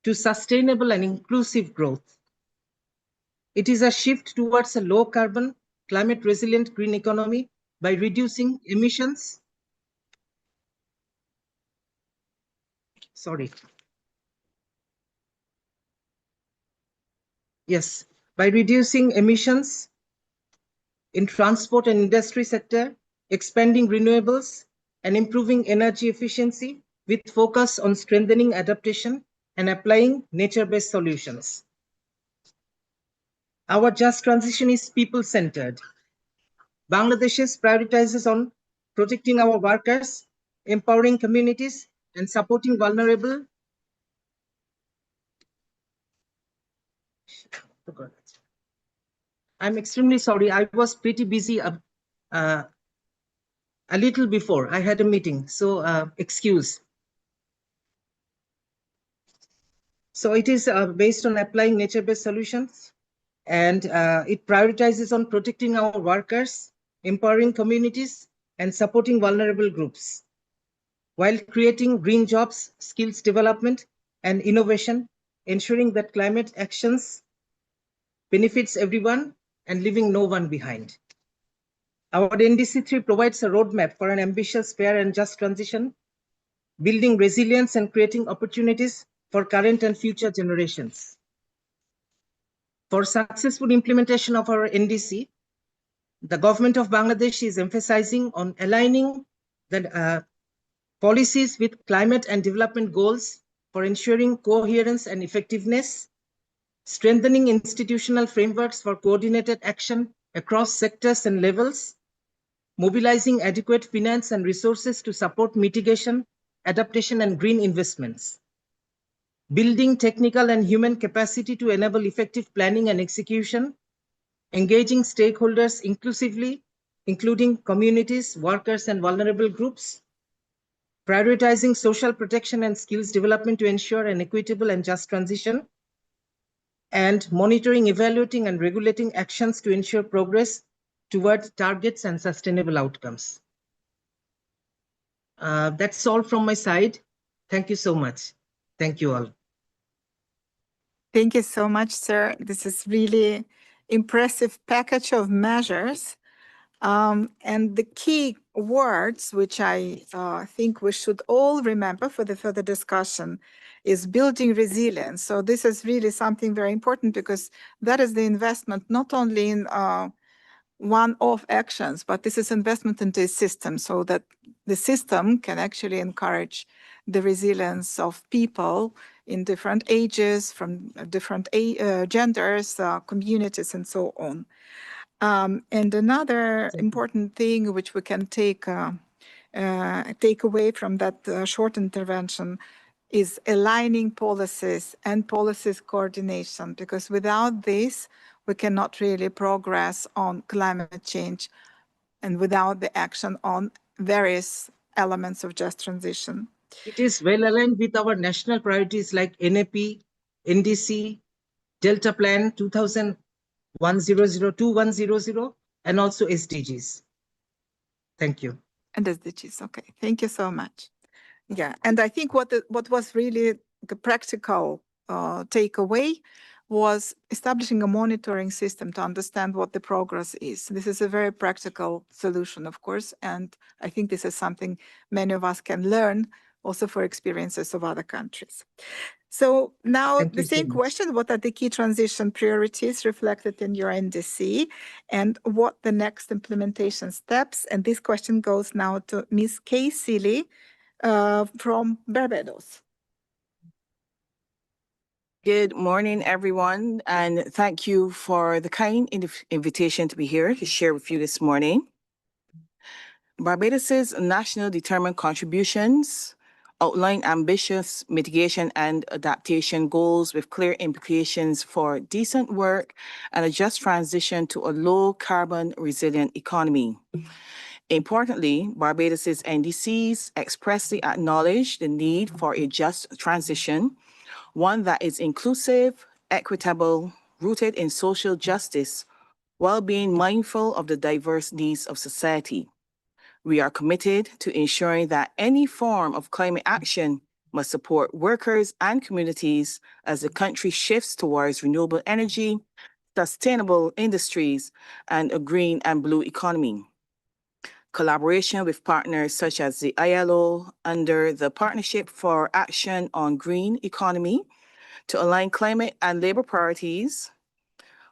to sustainable and inclusive growth. It is a shift towards a low carbon, climate resilient green economy by reducing emissions. Sorry. Yes, by reducing emissions in transport and industry sector, expanding renewables, and improving energy efficiency with focus on strengthening adaptation and applying nature-based solutions. Our just transition is people-centered. Bangladesh's prioritizes on protecting our workers, empowering communities, and supporting vulnerable. I'm extremely sorry. I was pretty busy a little before. I had a meeting, so excuse. So it is based on applying nature-based solutions, and it prioritizes on protecting our workers, empowering communities, and supporting vulnerable groups, while creating green jobs, skills development, and innovation, ensuring that climate actions benefits everyone and leaving no one behind. Our NDC3 provides a roadmap for an ambitious, fair, and just transition, building resilience and creating opportunities for current and future generations. For successful implementation of our NDC, the government of Bangladesh is emphasizing on aligning the policies with climate and development goals for ensuring coherence and effectiveness, strengthening institutional frameworks for coordinated action across sectors and levels, mobilizing adequate finance and resources to support mitigation, adaptation, and green investments, building technical and human capacity to enable effective planning and execution, engaging stakeholders inclusively, including communities, workers, and vulnerable groups, prioritizing social protection and skills development to ensure an equitable and just transition, and monitoring, evaluating, and regulating actions to ensure progress towards targets and sustainable outcomes. That's all from my side. Thank you so much. Thank you all. Thank you so much, sir. This is really impressive package of measures. And the key words, which I think we should all remember for the further discussion, is building resilience. So this is really something very important, because that is the investment not only in one-off actions, but this is investment into a system, so that the system can actually encourage the resilience of people in different ages, from different genders, communities, and so on. And another important thing which we can take away from that short intervention is aligning policies and policies coordination, because without this, we cannot really progress on climate change, and without the action on various elements of just transition. It is well aligned with our national priorities like NAP, NDC, Delta Plan 2000-100-2100, and also SDGs. Thank you. And SDGs, okay. Thank you so much. Yeah, and I think what was really the practical takeaway was establishing a monitoring system to understand what the progress is. This is a very practical solution, of course, and I think this is something many of us can learn also for experiences of other countries. So now the same question, what are the key transition priorities reflected in your NDC, and what the next implementation steps? And this question goes now to Ms. Kay Seeley from Barbados. Good morning, everyone, and thank you for the kind invitation to be here to share with you this morning. Barbados's national determined contributions outline ambitious mitigation and adaptation goals with clear implications for decent work and a just transition to a low-carbon resilient economy. Importantly, Barbados's NDCs expressly acknowledge the need for a just transition, one that is inclusive, equitable, rooted in social justice, while being mindful of the diverse needs of society. We are committed to ensuring that any form of climate action must support workers and communities as the country shifts towards renewable energy, sustainable industries, and a green and blue economy. Collaboration with partners such as the ILO under the Partnership for Action on Green Economy to align climate and labor priorities,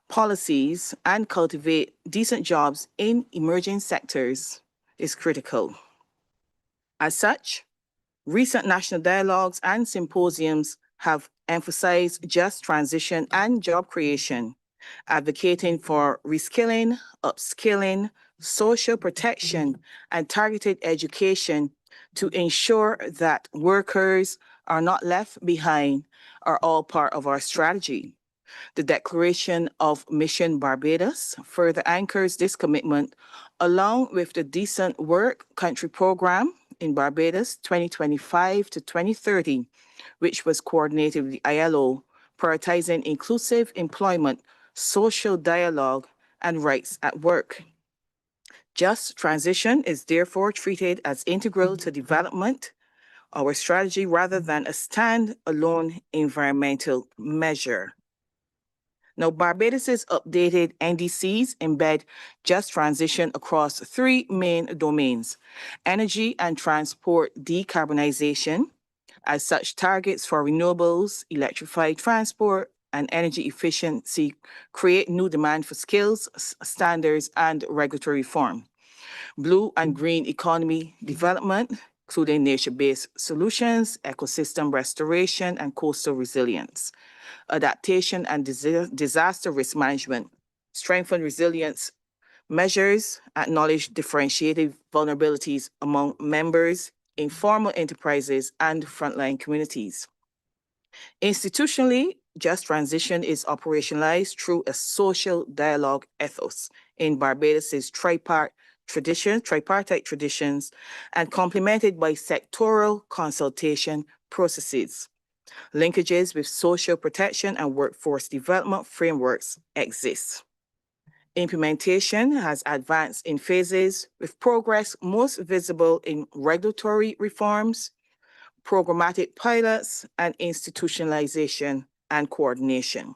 policies, and cultivate decent jobs in emerging sectors is critical. As such, recent national dialogues and symposiums have emphasized just transition and job creation, advocating for reskilling, upskilling, social protection, and targeted education to ensure that workers are not left behind are all part of our strategy. The Declaration of Mission Barbados further anchors this commitment, along with the Decent Work Country Program in Barbados 2025 to 2030, which was coordinated with the ILO, prioritizing inclusive employment, social dialogue, and rights at work. Just transition is therefore treated as integral to development, our strategy, rather than a stand-alone environmental measure. Now, Barbados's updated NDCs embed just transition across three main domains: energy and transport decarbonization. As such, targets for renewables, electrified transport, and energy efficiency create new demand for skills, standards, and regulatory reform. Blue and green economy development, including nature-based solutions, ecosystem restoration, and coastal resilience. Adaptation and disaster risk management, strengthen resilience measures, acknowledge differentiated vulnerabilities among members, informal enterprises, and frontline communities. Institutionally, just transition is operationalized through a social dialogue ethos in Barbados's tripartite traditions, and complemented by sectoral consultation processes. Linkages with social protection and workforce development frameworks exist. Implementation has advanced in phases, with progress most visible in regulatory reforms, programmatic pilots, and institutionalization and coordination.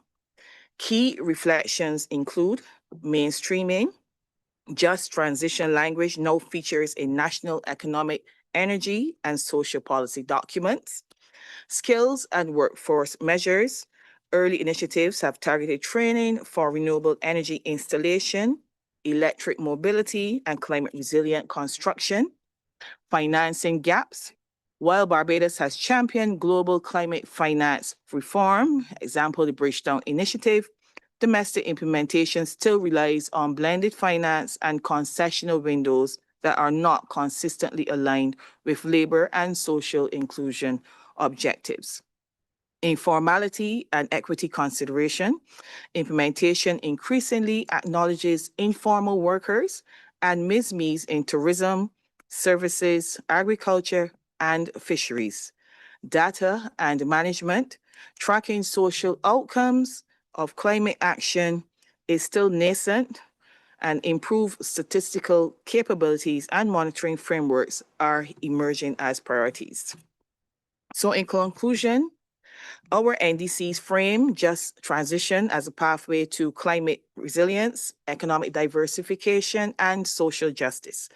Key reflections include mainstreaming. Just transition language now features in national economic, energy, and social policy documents. Skills and workforce measures. Early initiatives have targeted training for renewable energy installation, electric mobility, and climate resilient construction. Financing gaps. While Barbados has championed global climate finance reform, example, the Bridgetown Initiative, domestic implementation still relies on blended finance and concessional windows that are not consistently aligned with labor and social inclusion objectives. Informality and equity consideration. Implementation increasingly acknowledges informal workers and MISMEs in tourism, services, agriculture, and fisheries. Data and management. Tracking social outcomes of climate action is still nascent, and improved statistical capabilities and monitoring frameworks are emerging as priorities. So in conclusion, our NDCs frame just transition as a pathway to climate resilience, economic diversification, and social justice.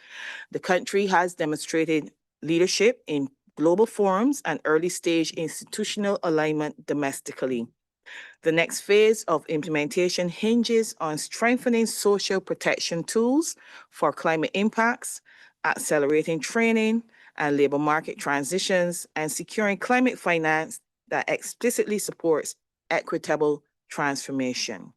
The country has demonstrated leadership in global forums and early-stage institutional alignment domestically. The next phase of implementation hinges on strengthening social protection tools for climate impacts, accelerating training and labor market transitions, and securing climate finance that explicitly supports equitable transformation.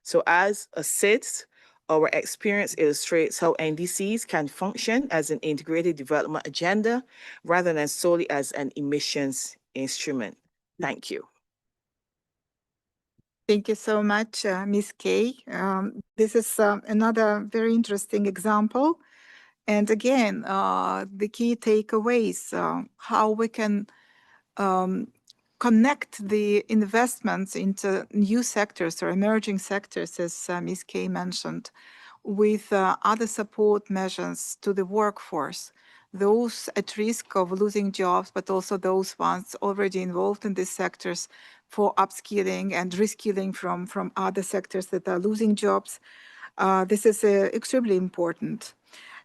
So as a SIDS, our experience illustrates how NDCs can function as an integrated development agenda rather than solely as an emissions instrument. Thank you. Thank you so much, Ms. Kay. This is another very interesting example. And again, the key takeaways, how we can connect the investments into new sectors or emerging sectors, as Ms. Kay mentioned, with other support measures to the workforce those at risk of losing jobs, but also those ones already involved in these sectors for upskilling and reskilling from other sectors that are losing jobs. This is extremely important.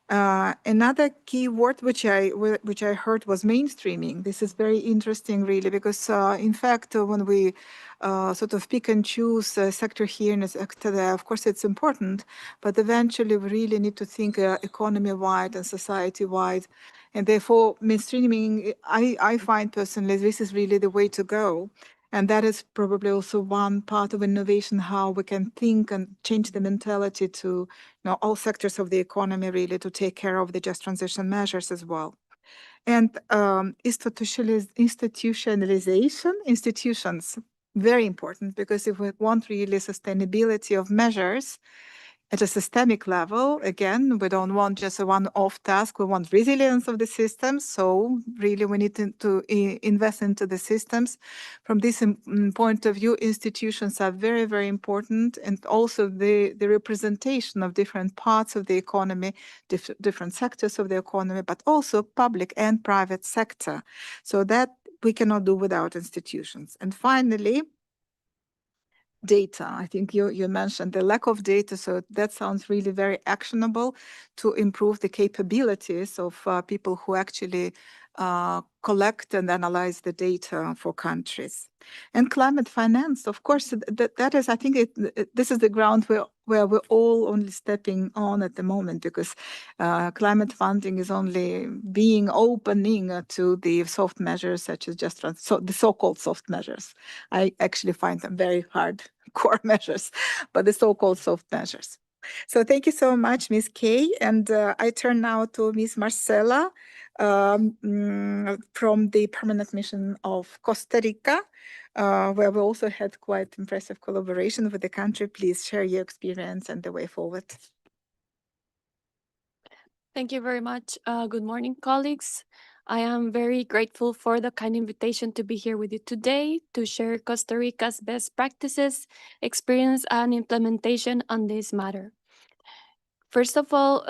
Another key word which I heard was mainstreaming. This is very interesting, really, because in fact, when we sort of pick and choose a sector here and a sector there, of course it's important, but eventually we really need to think economy-wide and society-wide. And therefore, mainstreaming, I find personally, this is really the way to go. And that is probably also one part of innovation, how we can think and change the mentality to all sectors of the economy, really, to take care of the just transition measures as well. And institutions, very important, because if we want really sustainability of measures, at a systemic level, again, we don't want just a one-off task. We want resilience of the systems. So really, we need to invest into the systems. From this point of view, institutions are very, very important. And also the representation of different parts of the economy, different sectors of the economy, but also public and private sector. So that we cannot do without institutions. And finally, data. I think you mentioned the lack of data, so that sounds really very actionable to improve the capabilities of people who actually collect and analyze the data for countries. And climate finance, of course, that is, I think this is the ground where we're all only stepping on at the moment, because climate funding is only being opening to the soft measures such as the so-called soft measures. I actually find them very hard core measures, but the so-called soft measures. So thank you so much, Ms. Kay. And I turn now to Ms. Marcela from the Permanent Mission of Costa Rica, where we also had quite impressive collaboration with the country. Please share your experience and the way forward. Thank you very much. Good morning, colleagues. I am very grateful for the kind invitation to be here with you today to share Costa Rica's best practices, experience, and implementation on this matter. First of all,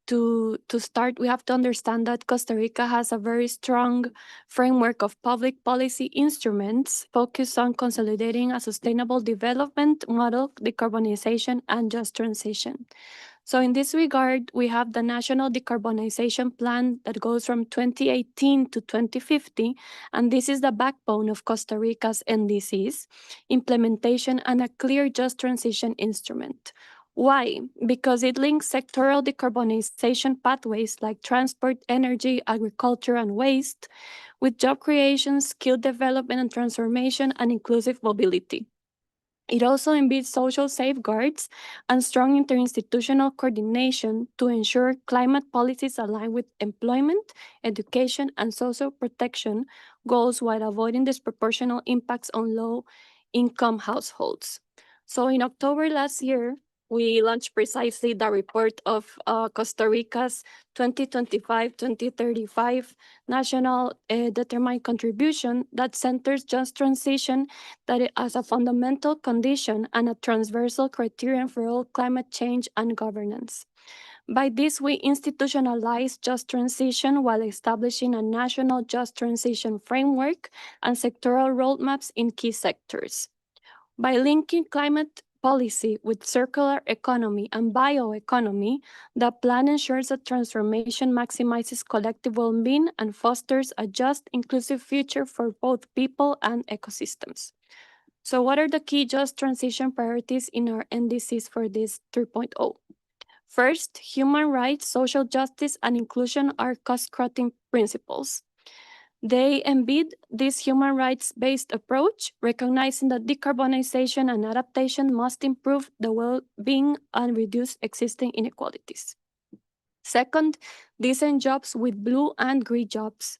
to start, we have to understand that Costa Rica has a very strong framework of public policy instruments focused on consolidating a sustainable development model, decarbonization, and just transition. So in this regard, we have the National Decarbonization Plan that goes from 2018 to 2050, and this is the backbone of Costa Rica's NDCs, implementation, and a clear just transition instrument. Why? Because it links sectoral decarbonization pathways like transport, energy, agriculture, and waste with job creation, skill development and transformation, and inclusive mobility. It also embeds social safeguards and strong interinstitutional coordination to ensure climate policies align with employment, education, and social protection goals while avoiding disproportional impacts on low-income households. So in October last year, we launched precisely the report of Costa Rica's 2025-2035 National Determined Contribution that centers just transition as a fundamental condition and a transversal criterion for all climate change and governance. By this, we institutionalize just transition while establishing a national just transition framework and sectoral roadmaps in key sectors. By linking climate policy with circular economy and bioeconomy, the plan ensures that transformation maximizes collective well-being and fosters a just, inclusive future for both people and ecosystems. So what are the key just transition priorities in our NDCs for this 3.0? First, human rights, social justice, and inclusion are cost-cutting principles. They embed this human rights-based approach, recognizing that decarbonization and adaptation must improve the well-being and reduce existing inequalities. Second, decent jobs with blue and green jobs.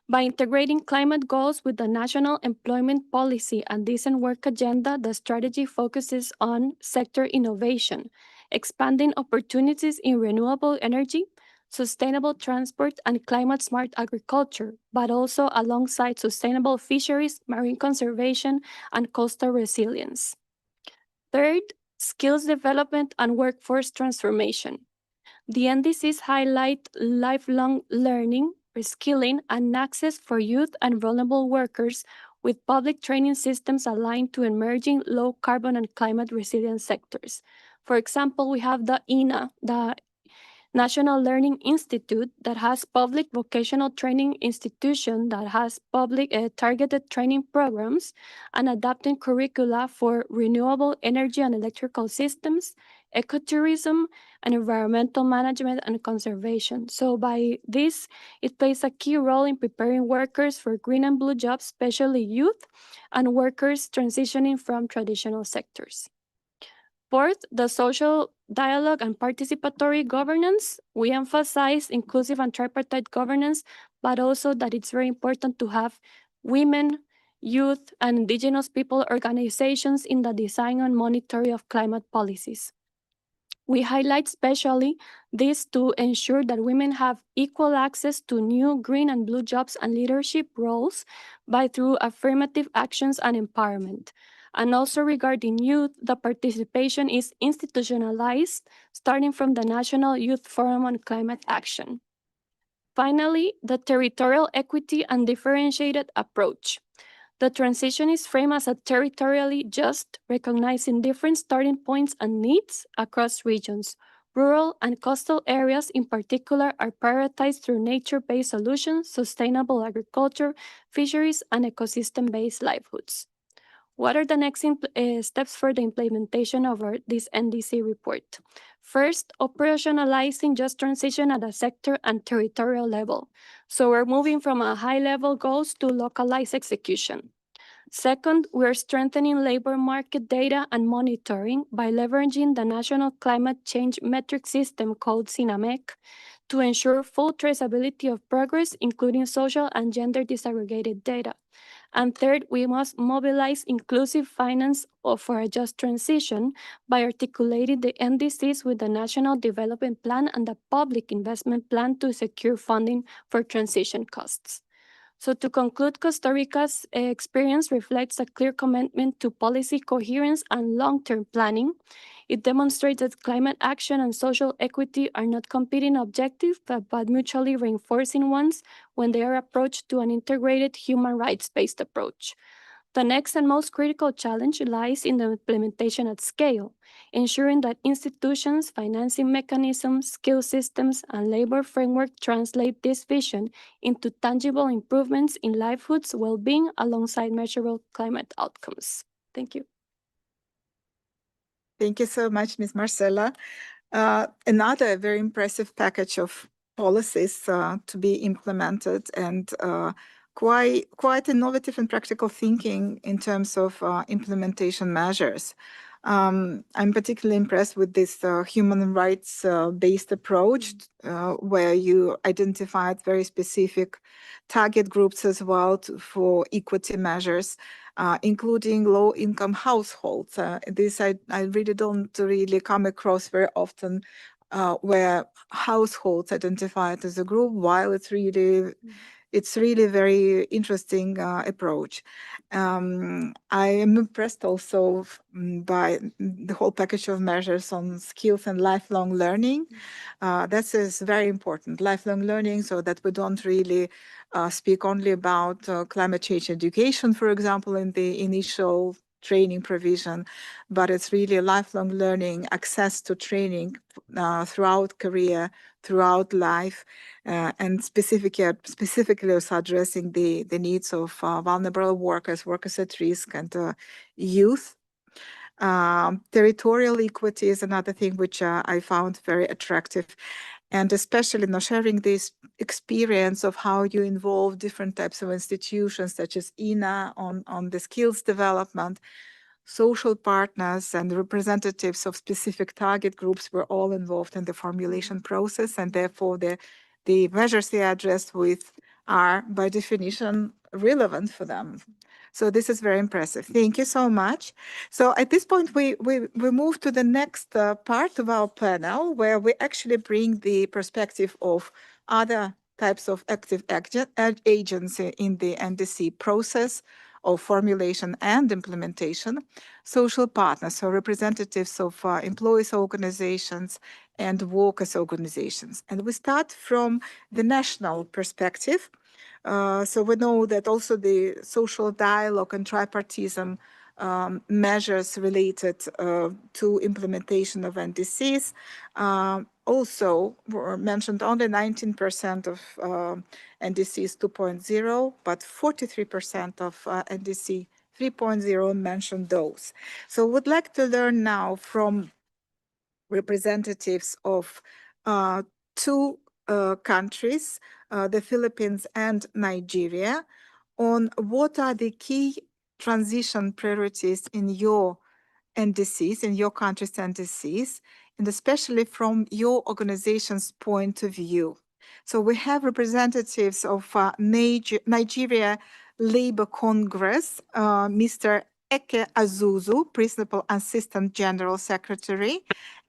By integrating climate goals with the National Employment Policy and Decent Work Agenda, the strategy focuses on sector innovation, expanding opportunities in renewable energy, sustainable transport, and climate-smart agriculture, but also alongside sustainable fisheries, marine conservation, and coastal resilience. Third, skills development and workforce transformation. The NDCs highlight lifelong learning, reskilling, and access for youth and vulnerable workers with public training systems aligned to emerging low carbon and climate resilient sectors. For example, we have the INA, the National Learning Institute, that has public vocational training institution that has public targeted training programs and adapting curricula for renewable energy and electrical systems, ecotourism, and environmental management and conservation. So by this, it plays a key role in preparing workers for green and blue jobs, especially youth and workers transitioning from traditional sectors. Fourth, the social dialogue and participatory governance. We emphasize inclusive and tripartite governance, but also that it's very important to have women, youth, and indigenous people organizations in the design and monitoring of climate policies. We highlight especially this to ensure that women have equal access to new green and blue jobs and leadership roles through affirmative actions and empowerment. And also regarding youth, the participation is institutionalized, starting from the National Youth Forum on Climate Action. Finally, the territorial equity and differentiated approach. The transition is framed as a territorially just, recognizing different starting points and needs across regions. Rural and coastal areas in particular are prioritized through nature-based solutions, sustainable agriculture, fisheries, and ecosystem-based livelihoods. What are the next steps for the implementation of this NDC report? First, operationalizing just transition at a sector and territorial level. So we're moving from a high-level goals to localized execution. Second, we're strengthening labor market data and monitoring by leveraging the National Climate Change Metric System called CINAMEC to ensure full traceability of progress, including social and gender disaggregated data. And third, we must mobilize inclusive finance for a just transition by articulating the NDCs with the National Development Plan and the Public Investment Plan to secure funding for transition costs. So to conclude, Costa Rica's experience reflects a clear commitment to policy coherence and long-term planning. It demonstrates that climate action and social equity are not competing objectives, but mutually reinforcing ones when they are approached to an integrated human rights-based approach. The next and most critical challenge lies in the implementation at scale, ensuring that institutions, financing mechanisms, skill systems, and labor framework translate this vision into tangible improvements in livelihoods, well-being, alongside measurable climate outcomes. Thank you. Thank you so much, Ms. Marcela. Another very impressive package of policies to be implemented, and quite innovative and practical thinking in terms of implementation measures. I'm particularly impressed with this human rights based approach where you identified very specific target groups as well for equity measures, including low-income households. This I really don't really come across very often, where households identified as a group, while it's really very interesting approach. I am impressed also by the whole package of measures on skills and lifelong learning. That is very important, lifelong learning, so that we don't really speak only about climate change education, for example, in the initial training provision, but it's really lifelong learning, access to training throughout career, throughout life, and specifically also addressing the needs of vulnerable workers at risk, and youth. Territorial equity is another thing which I found very attractive, and especially sharing this experience of how you involve different types of institutions such as INA on the skills development. Social partners and representatives of specific target groups were all involved in the formulation process, and therefore the measures they addressed with are by definition relevant for them. So this is very impressive. Thank you so much. So at this point, we move to the next part of our panel, where we actually bring the perspective of other types of active agents in the NDC process, of formulation and implementation, social partners, so representatives of employees organizations and workers organizations. And we start from the national perspective. So we know that also the social dialogue and tripartism measures related to implementation of NDCs also were mentioned. Only 19% of NDCs 2.0, but 43% of NDC 3.0 mentioned those. So would like to learn now from representatives of two countries, the Philippines and Nigeria, on what are the key transition priorities in your NDCs, in your country's NDCs, and especially from your organization's point of view. So we have representatives of Nigeria Labor Congress, Mr. Eke Azuzu, Principal Assistant General Secretary,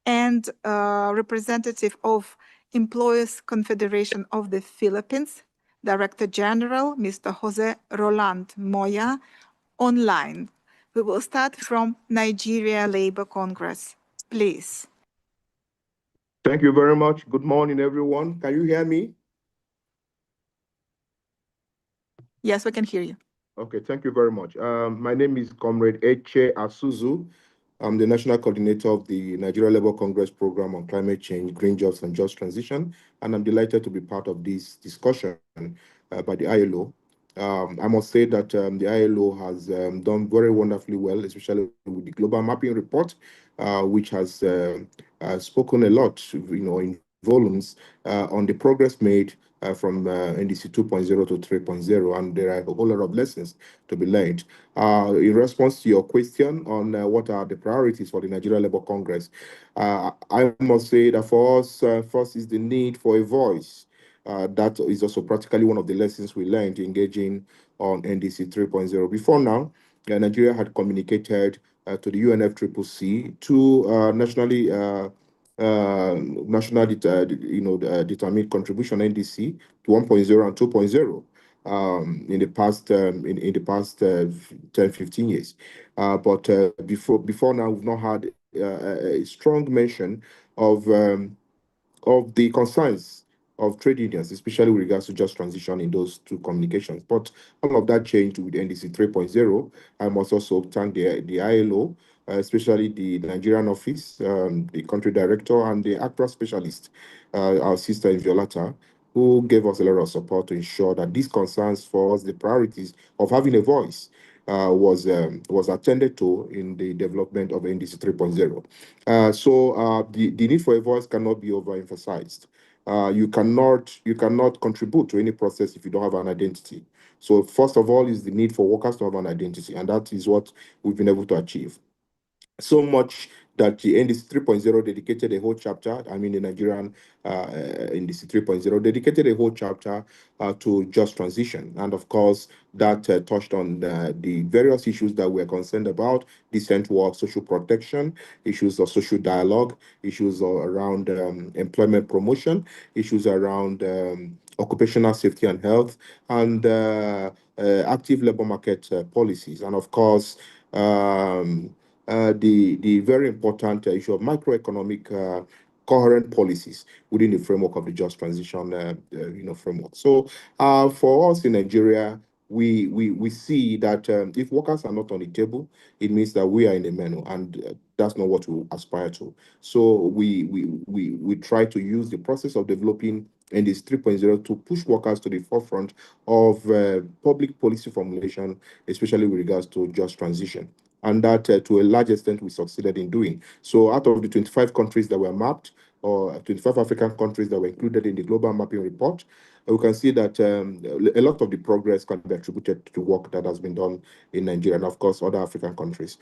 and representative of Employers Confederation of the Philippines, Director General, Mr. Jose Roland Moya, online. We will start from Nigeria Labor Congress, please. Thank you very much. Good morning, everyone. Can you hear me? Yes, we can hear you. Okay, thank you very much. My name is Comrade Eche Asuzu. I'm the National Coordinator of the Nigeria Labour Congress Program on Climate Change, Green Jobs and Just Transition, and I'm delighted to be part of this discussion by the ILO. I must say that the ILO has done very wonderfully well, especially with the Global Mapping Report, which has spoken a lot, in volumes on the progress made from NDC 2.0 to 3.0, and there are a whole lot of lessons to be learned. In response to your question on what are the priorities for the Nigeria Labour Congress, I must say that for us, first is the need for a voice. That is also practically one of the lessons we learned engaging on NDC 3.0. Before now, Nigeria had communicated to the UNFCCC to nationally determined contribution NDC to 1.0 and 2.0 in the past 10-15 years. But before now, we've not had a strong mention of the concerns of trade unions, especially with regards to just transition in those two communications. But all of that changed with NDC 3.0. I must also thank the ILO, especially the Nigerian office, the country director, and the ACTRA specialist, our sister in Violata, who gave us a lot of support to ensure that these concerns for us, the priorities of having a voice, was attended to in the development of NDC 3.0. So the need for a voice cannot be overemphasized. You cannot contribute to any process if you don't have an identity. So first of all is the need for workers to have an identity, and that is what we've been able to achieve. So much that the NDC 3.0 dedicated a whole chapter, the Nigerian NDC 3.0 dedicated a whole chapter to just transition. And of course, that touched on the various issues that we're concerned about: decent work, social protection, issues of social dialogue, issues around employment promotion, issues around occupational safety and health, and active labor market policies. And of course, the very important issue of macroeconomic coherent policies within the framework of the just transition framework. So for us in Nigeria, we see that if workers are not on the table, it means that we are in the menu, and that's not what we aspire to. So we try to use the process of developing NDC 3.0 to push workers to the forefront of public policy formulation, especially with regards to just transition. And that, to a large extent, we succeeded in doing. So out of the 25 countries that were mapped, or 25 African countries that were included in the Global Mapping Report, we can see that a lot of the progress can be attributed to work that has been done in Nigeria and, of course, other African countries.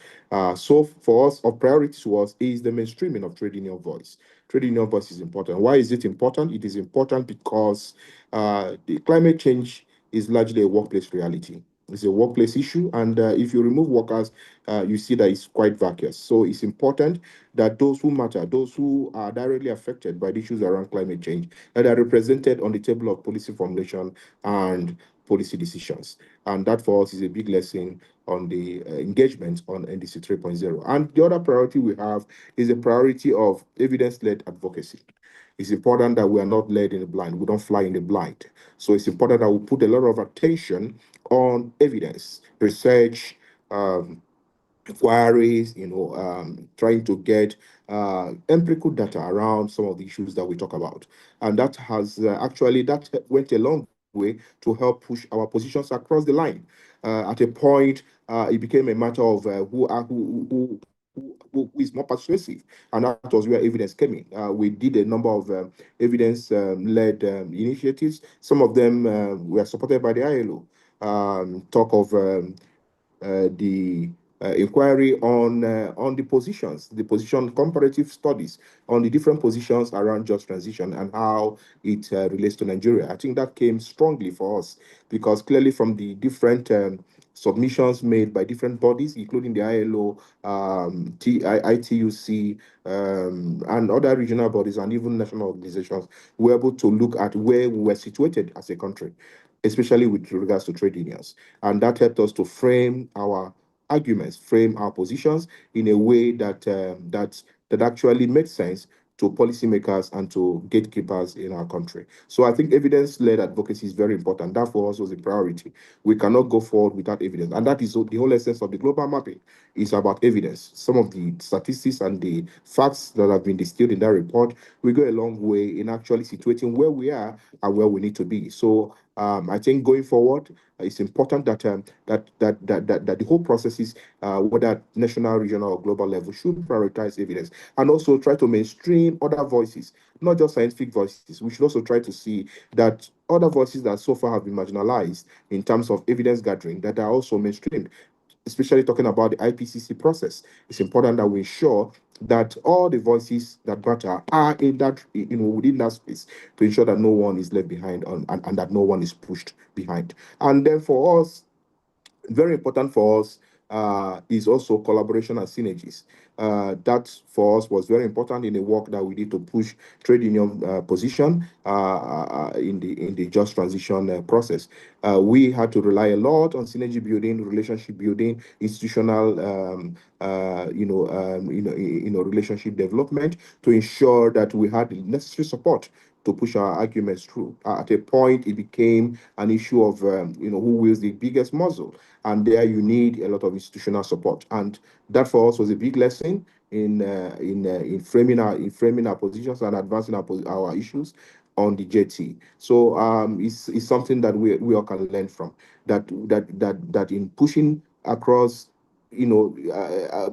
So for us, our priority to us is the mainstreaming of trade union voice. Trade union voice is important. Why is it important? It is important because the climate change is largely a workplace reality. It's a workplace issue, and if you remove workers, you see that it's quite vacuous. So it's important that those who matter, those who are directly affected by the issues around climate change, that are represented on the table of policy formulation and policy decisions. And that for us is a big lesson on the engagement on NDC 3.0. And the other priority we have is a priority of evidence-led advocacy. It's important that we are not led in the blind. We don't fly in the blind. So it's important that we put a lot of attention on evidence, research, inquiries, trying to get empirical data around some of the issues that we talk about. And that has that went a long way to help push our positions across the line. At a point, it became a matter of who is more persuasive, and that was where evidence came in. We did a number of evidence-led initiatives. Some of them were supported by the ILO. Talk of the inquiry on the positions, the position comparative studies on the different positions around just transition and how it relates to Nigeria. I think that came strongly for us because clearly from the different submissions made by different bodies, including the ILO, ITUC, and other regional bodies and even national organizations, we were able to look at where we were situated as a country, especially with regards to trade unions. And that helped us to frame our arguments, frame our positions in a way that that actually made sense to policymakers and to gatekeepers in our country. So I think evidence-led advocacy is very important. That for us was a priority. We cannot go forward without evidence. And that is the whole essence of the global mapping. It's about evidence. Some of the statistics and the facts that have been distilled in that report will go a long way in actually situating where we are and where we need to be. So I think going forward, it's important that that the whole processes, whether at national, regional, or global level, should prioritize evidence and also try to mainstream other voices, not just scientific voices. We should also try to see that other voices that so far have been marginalized in terms of evidence gathering that are also mainstreamed, especially talking about the IPCC process. It's important that we ensure that all the voices that matter are in that, within that space to ensure that no one is left behind and that no one is pushed behind. And then for us, very important for us is also collaboration and synergies. That for us was very important in the work that we did to push trade union position in the just transition process. We had to rely a lot on synergy building, relationship building, institutional, relationship development to ensure that we had the necessary support to push our arguments through. At a point, it became an issue of, who wields the biggest muscle. And there you need a lot of institutional support. And that for us was a big lesson in framing our positions and advancing our issues on the JT. So it's something that we all can learn from. That in pushing across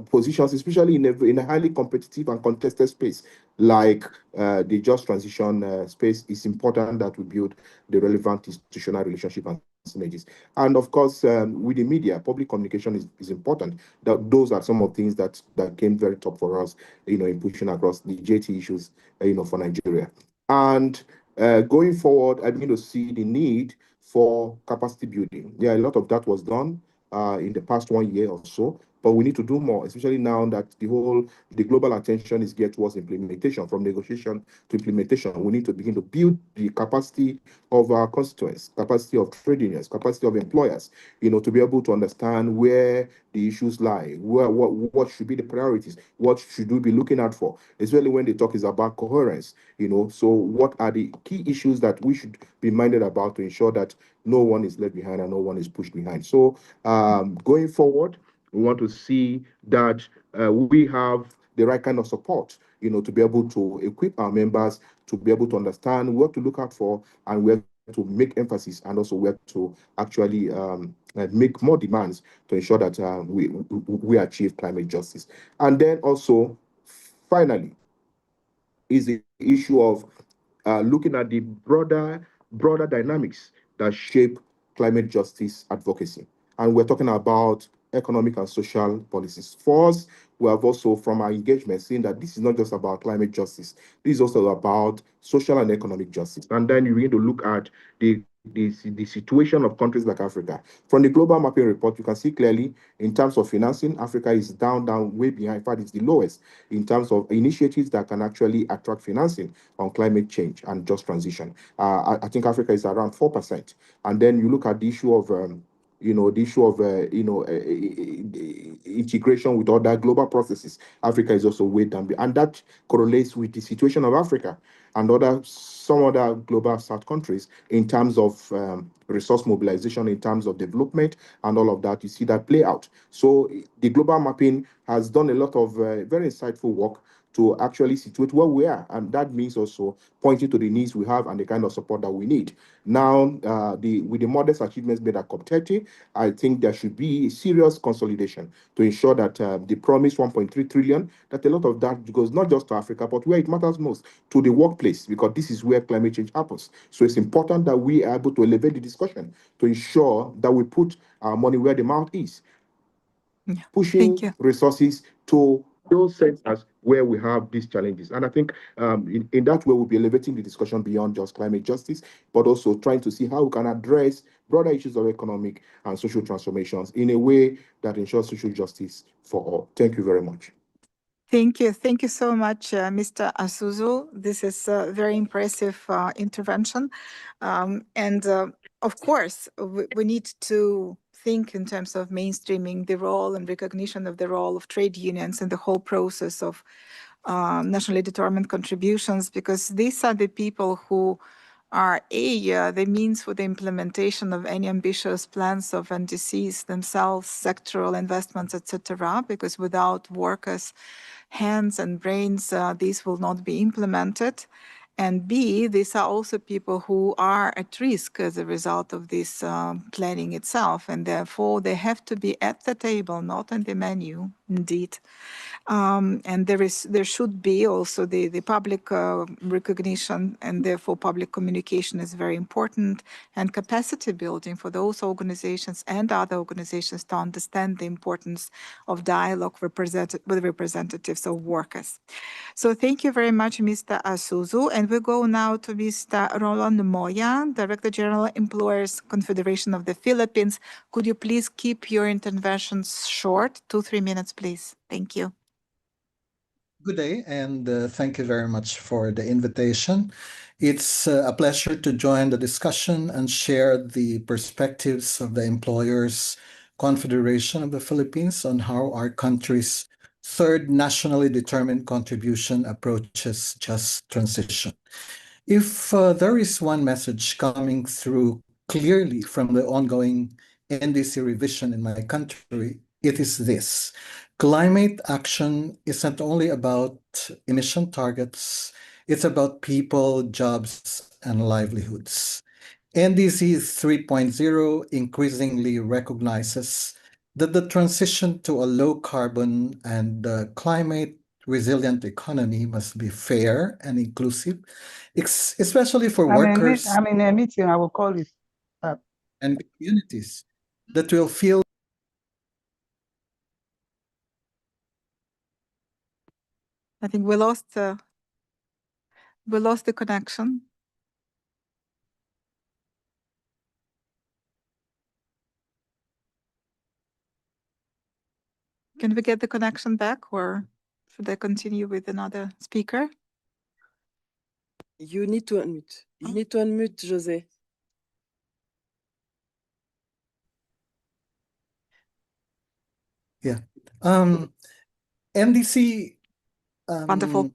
positions, especially in a highly competitive and contested space like the just transition space, it's important that we build the relevant institutional relationship and synergies. And of course, with the media, public communication is important. Those are some of the things that came very top for us, in pushing across the JT issues, for Nigeria. And going forward, I begin to see the need for capacity building. Yeah, a lot of that was done in the past 1 year or so, but we need to do more, especially now that the global attention is geared towards implementation. From negotiation to implementation, we need to begin to build the capacity of our constituents, capacity of trade unions, capacity of employers, to be able to understand where the issues lie, what should be the priorities, what should we be looking out for, especially when the talk is about coherence, so what are the key issues that we should be minded about to ensure that no one is left behind and no one is pushed behind. So going forward, we want to see that we have the right kind of support, to be able to equip our members to be able to understand what to look out for and where to make emphasis and also where to actually make more demands to ensure that we achieve climate justice. And then also, finally, is the issue of looking at the broader dynamics that shape climate justice advocacy. And we're talking about economic and social policies. For us, we have also, from our engagement, seen that this is not just about climate justice. This is also about social and economic justice. And then you begin to look at the the situation of countries like Africa. From the global mapping report, you can see clearly in terms of financing, Africa is down, way behind. In fact, it's the lowest in terms of initiatives that can actually attract financing on climate change and just transition. I think Africa is around 4%. And then you look at the issue of integration with other global processes. Africa is also way down, and that correlates with the situation of Africa and some other global South countries in terms of resource mobilization, in terms of development, and all of that. You see that play out. So the global mapping has done a lot of very insightful work to actually situate where we are, and that means also pointing to the needs we have and the kind of support that we need. Now, with the modest achievements made at COP30, I think there should be a serious consolidation to ensure that the promised 1.3 trillion, that a lot of that goes not just to Africa, but where it matters most, to the workplace, because this is where climate change happens. So it's important that we are able to elevate the discussion to ensure that we put our money where the mouth is, pushing resources to those sectors where we have these challenges. And I think in that way, we'll be elevating the discussion beyond just climate justice, but also trying to see how we can address broader issues of economic and social transformations in a way that ensures social justice for all. Thank you very much. Thank you. Thank you so much, Mr. Asuzu. This is a very impressive intervention. Of course, we need to think in terms of mainstreaming the role and recognition of the role of trade unions in the whole process of nationally determined contributions, because these are the people who are the means for the implementation of any ambitious plans of NDCs themselves, sectoral investments, etc. Because without workers' hands and brains, these will not be implemented. And B, these are also people who are at risk as a result of this planning itself, and therefore they have to be at the table, not on the menu, indeed. And there should be also the public recognition, and therefore public communication is very important, and capacity building for those organizations and other organizations to understand the importance of dialogue with representatives of workers. So thank you very much, Mr. Asuzu. And we go now to Mr. Roland Moya, Director General, Employers Confederation of the Philippines. Could you please keep your interventions short, 2-3 minutes, please? Thank you. Good day, and thank you very much for the invitation. It's a pleasure to join the discussion and share the perspectives of the Employers Confederation of the Philippines on how our country's third nationally determined contribution approaches just transition. If there is one message coming through clearly from the ongoing NDC revision in my country, it is this. Climate action isn't only about emission targets, it's about people, jobs, and livelihoods. NDC 3.0 increasingly recognizes that the transition to a low-carbon and climate-resilient economy must be fair and inclusive, especially for workers. I'm in a meeting, I will call it. And communities that will feel. I think we lost the connection. Can we get the connection back, or should I continue with another speaker? You need to unmute. You need to unmute, José. Yeah. NDC. Wonderful.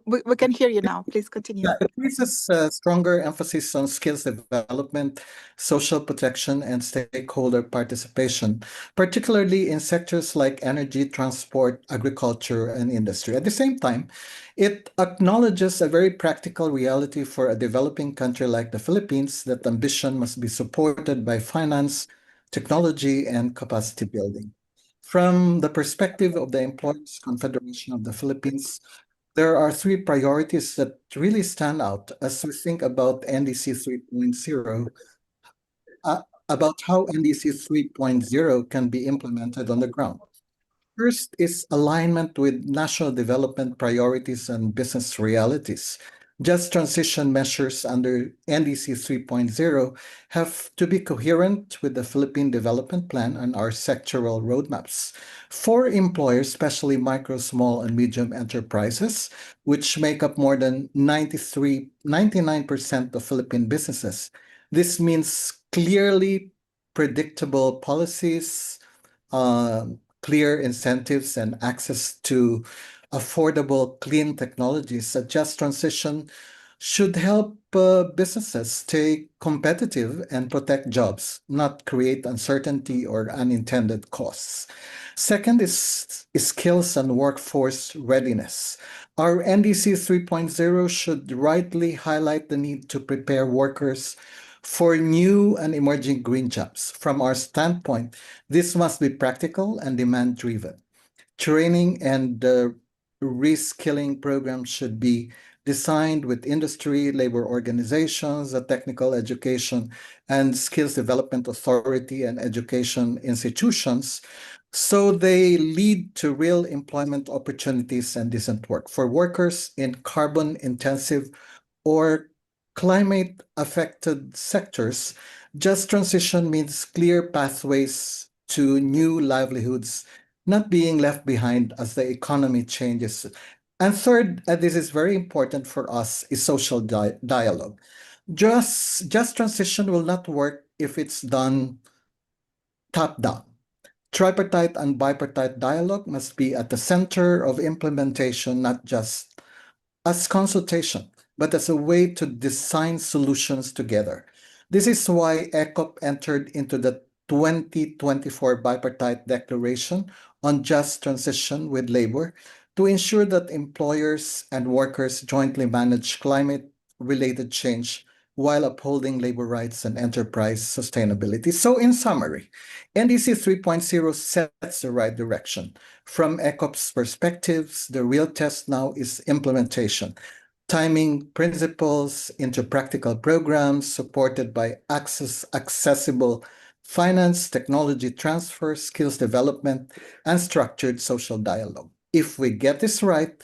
We can hear you now. Please continue. Yeah, it places a stronger emphasis on skills development, social protection, and stakeholder participation, particularly in sectors like energy, transport, agriculture, and industry. At the same time, it acknowledges a very practical reality for a developing country like the Philippines that ambition must be supported by finance, technology, and capacity building. From the perspective of the Employers Confederation of the Philippines, there are 3 priorities that really stand out as we think about NDC 3.0, about how NDC 3.0 can be implemented on the ground. First is alignment with national development priorities and business realities. Just transition measures under NDC 3.0 have to be coherent with the Philippine Development Plan and our sectoral roadmaps. For employers, especially micro, small, and medium enterprises, which make up more than 99% of Philippine businesses, this means clearly predictable policies, clear incentives, and access to affordable, clean technologies. A just transition should help businesses stay competitive and protect jobs, not create uncertainty or unintended costs. Second is skills and workforce readiness. Our NDC 3.0 should rightly highlight the need to prepare workers for new and emerging green jobs. From our standpoint, this must be practical and demand-driven. Training and reskilling programs should be designed with industry, labor organizations, the technical education and skills development authority and education institutions, so they lead to real employment opportunities and decent work. For workers in carbon-intensive or climate-affected sectors, just transition means clear pathways to new livelihoods, not being left behind as the economy changes. And third, and this is very important for us, is social dialogue. Just transition will not work if it's done top-down. Tripartite and bipartite dialogue must be at the center of implementation, not just as consultation, but as a way to design solutions together. This is why ECOP entered into the 2024 Bipartite Declaration on Just Transition with Labor to ensure that employers and workers jointly manage climate-related change while upholding labor rights and enterprise sustainability. So in summary, NDC 3.0 sets the right direction. From ECOP's perspectives, the real test now is implementation, timing principles into practical programs supported by accessible finance, technology transfer, skills development, and structured social dialogue. If we get this right,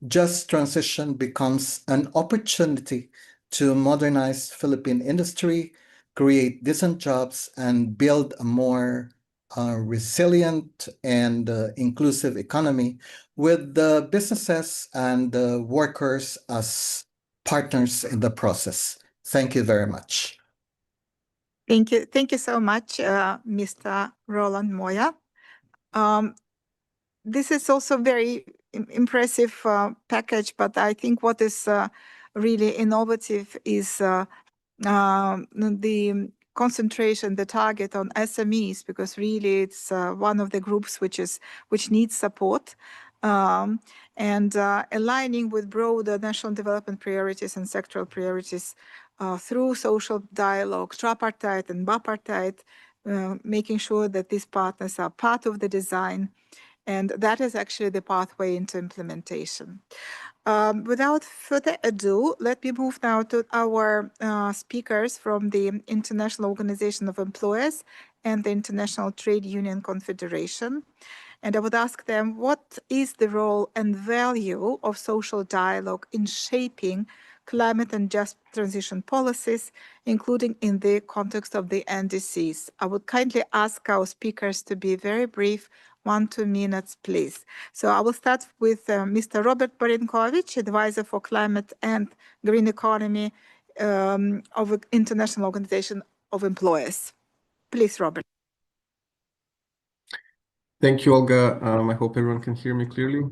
just transition becomes an opportunity to modernize Philippine industry, create decent jobs, and build a more resilient and inclusive economy with the businesses and the workers as partners in the process. Thank you very much. Thank you. Thank you so much, Mr. Roland Moya. This is also very impressive package, but I think what is really innovative is the concentration, the target on SMEs, because really it's one of the groups which needs support, and aligning with broader national development priorities and sectoral priorities through social dialogue, tripartite and bipartite, making sure that these partners are part of the design, and that is actually the pathway into implementation. Without further ado, let me move now to our speakers from the International Organization of Employers and the International Trade Union Confederation. And I would ask them, what is the role and value of social dialogue in shaping climate and just transition policies, including in the context of the NDCs? I would kindly ask our speakers to be very brief, 1-2 minutes, please. So I will start with Mr. Robert Barinkovich, Advisor for Climate and Green Economy of International Organization of Employers. Please, Robert. Thank you, Olga. I hope everyone can hear me clearly.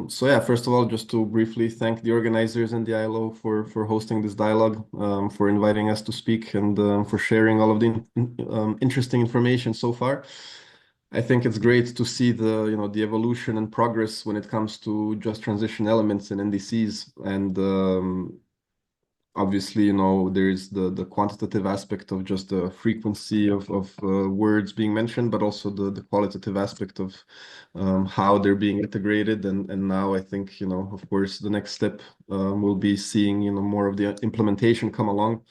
So yeah, first of all, just to briefly thank the organizers and the ILO for hosting this dialogue, for inviting us to speak, and for sharing all of the interesting information so far. I think it's great to see the evolution and progress when it comes to just transition elements in NDCs, and obviously, there's the quantitative aspect of just the frequency of words being mentioned, but also the qualitative aspect of how they're being integrated. And now I think, of course, the next step will be seeing, more of the implementation come along.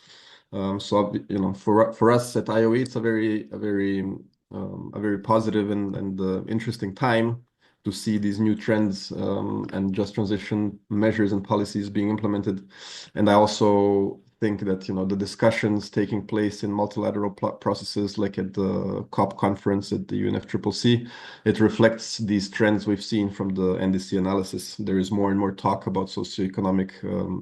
So, for us at IOE, it's a very positive and interesting time see these new trends and just transition measures and policies being implemented. And I also think that the discussions taking place in multilateral processes, like at the COP conference at the UNFCCC, it reflects these trends we've seen from the NDC analysis. There is more and more talk about socioeconomic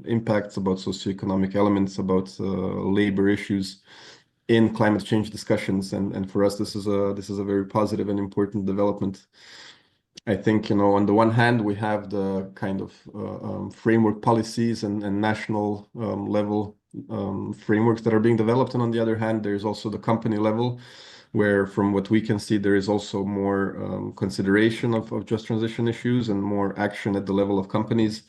impacts, about socioeconomic elements, about labor issues in climate change discussions, and for us this is a very positive and important development. I think, on the one hand, we have the kind of framework policies and national level frameworks that are being developed. And on the other hand, there's also the company level, where from what we can see, there is also more consideration of just transition issues and more action at the level of companies.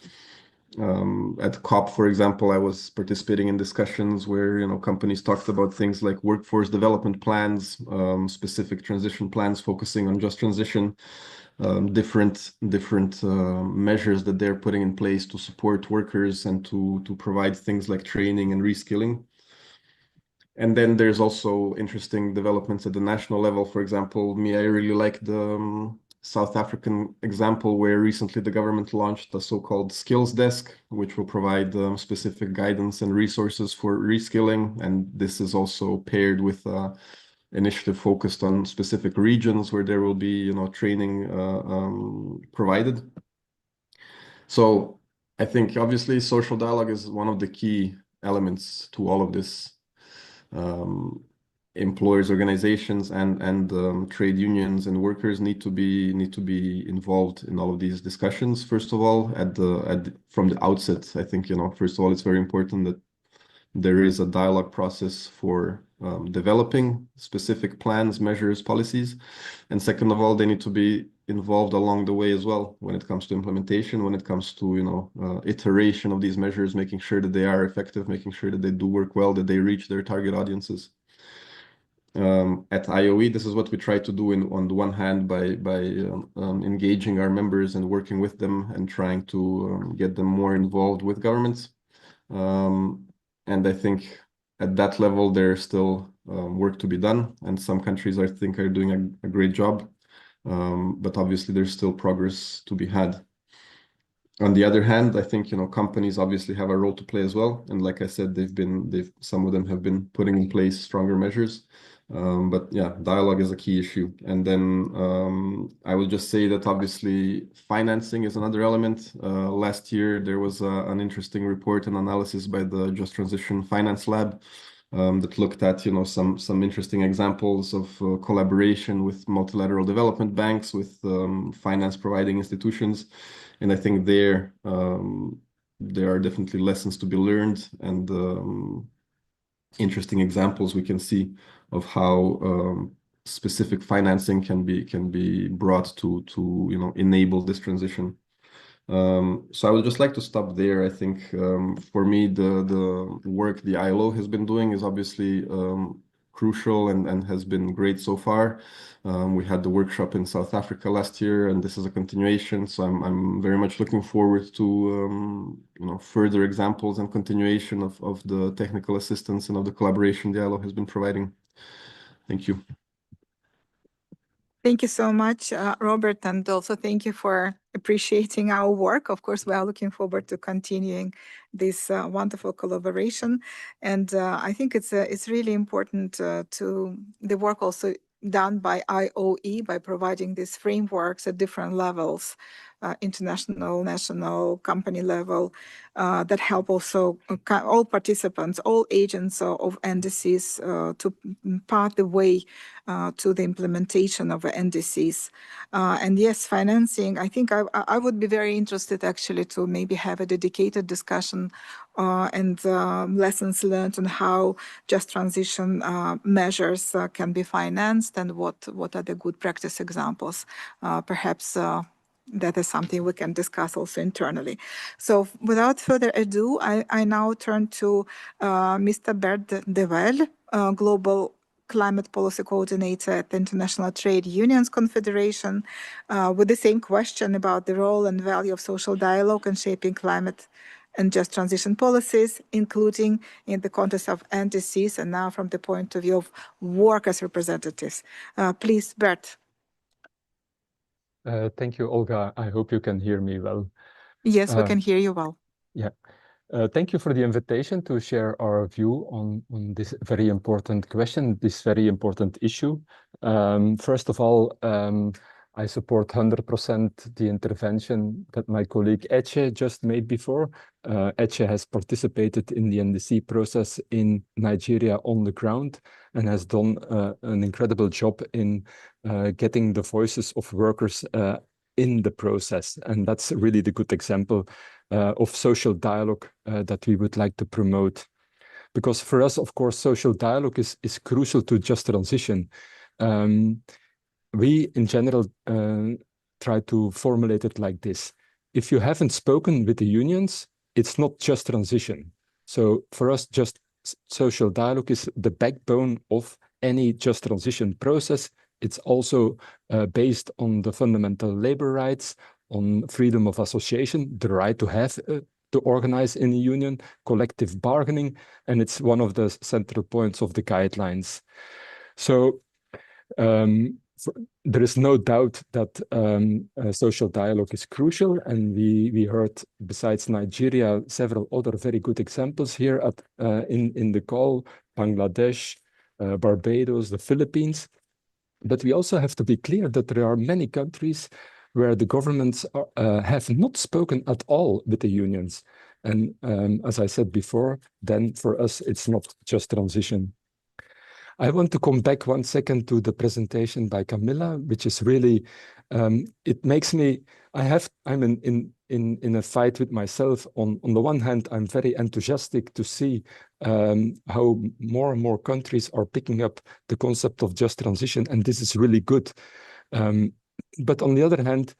At COP, for example, I was participating in discussions where, companies talked about things like workforce development plans, specific transition plans focusing on just transition, different measures that they're putting in place to support workers and to provide things like training and reskilling. And then there's also interesting developments at the national level. For example, I really like the South African example, where recently the government launched a so-called skills desk, which will provide specific guidance and resources for reskilling. And this is also paired with initiative focused on specific regions where there will be, training provided. So I think obviously social dialogue is one of the key elements to all of this. Employers, organizations, and trade unions and workers need to be involved in all of these discussions. First of all, from the outset, I think first of all, it's very important that there is a dialogue process for developing specific plans, measures, policies, and second of all, they need to be involved along the way as well when it comes to implementation, when it comes to iteration of these measures, making sure that they are effective, making sure that they do work well, that they reach their target audiences. At IOE, this is what we try to do on the one hand by engaging our members and working with them and trying to get them more involved with governments. And I think at that level, there's still work to be done. And some countries, I think, are doing a great job. But obviously, there's still progress to be had. On the other hand, I think, companies obviously have a role to play as well. And like I said, some of them have been putting in place stronger measures. But yeah, dialogue is a key issue. And then I will just say that obviously financing is another element. Last year, there was an interesting report and analysis by the Just Transition Finance Lab that looked at, some interesting examples of collaboration with multilateral development banks, with finance providing institutions. And I think there are definitely lessons to be learned and interesting examples we can see of how specific financing can be brought to enable this transition. So I would just like to stop there. I think for me the work the ILO has been doing is obviously crucial and has been great so far. We had the workshop in South Africa last year, and this is a continuation. So I'm very much looking forward to further examples and continuation of the technical assistance and of the collaboration the ILO has been providing. Thank you. Thank you so much, Robert, and also thank you for appreciating our work. Of course, we are looking forward to continuing this wonderful collaboration. And I think it's really important to the work also done by IOE by providing these frameworks at different levels, international, national, company level, that help also all participants, all agents of NDCs to path the way to the implementation of NDCs. And yes, financing, I think I would be very interested actually to maybe have a dedicated discussion and lessons learned on how just transition measures can be financed and what are the good practice examples. Perhaps that is something we can discuss also internally. So without further ado, I now turn to Mr. Bert de Wael, Global Climate Policy Coordinator at the International Trade Unions Confederation, with the same question about the role and value of social dialogue in shaping climate and just transition policies, including in the context of NDCs and now from the point of view of workers' representatives. Please, Bert. Thank you, Olga. I hope you can hear me well. Yes, we can hear you well. Yeah. Thank you for the invitation to share our view on this very important question, this very important issue. First of all, I support 100% the intervention that my colleague Etche just made before. Etche has participated in the NDC process in Nigeria on the ground and has done an incredible job in getting the voices of workers in the process. And that's really the good example of social dialogue that we would like to promote. Because for us, of course, social dialogue is crucial to just transition. We, in general, try to formulate it like this. If you haven't spoken with the unions, it's not just transition. So for us, just social dialogue is the backbone of any just transition process. It's also based on the fundamental labor rights, on freedom of association, the right to have to organize in a union, collective bargaining, and it's one of the central points of the guidelines. So there is no doubt that social dialogue is crucial, and we heard, besides Nigeria, several other very good examples here in the call: Bangladesh, Barbados, the Philippines. But we also have to be clear that there are many countries where the governments have not spoken at all with the unions. And as I said before, then for us, it's not just transition. I want to come back 1 second to the presentation by Camilla, which is really, it makes me, I'm in a fight with myself. On the one hand, I'm very enthusiastic to see how more and more countries are picking up the concept of just transition, and this is really good. But on the other hand,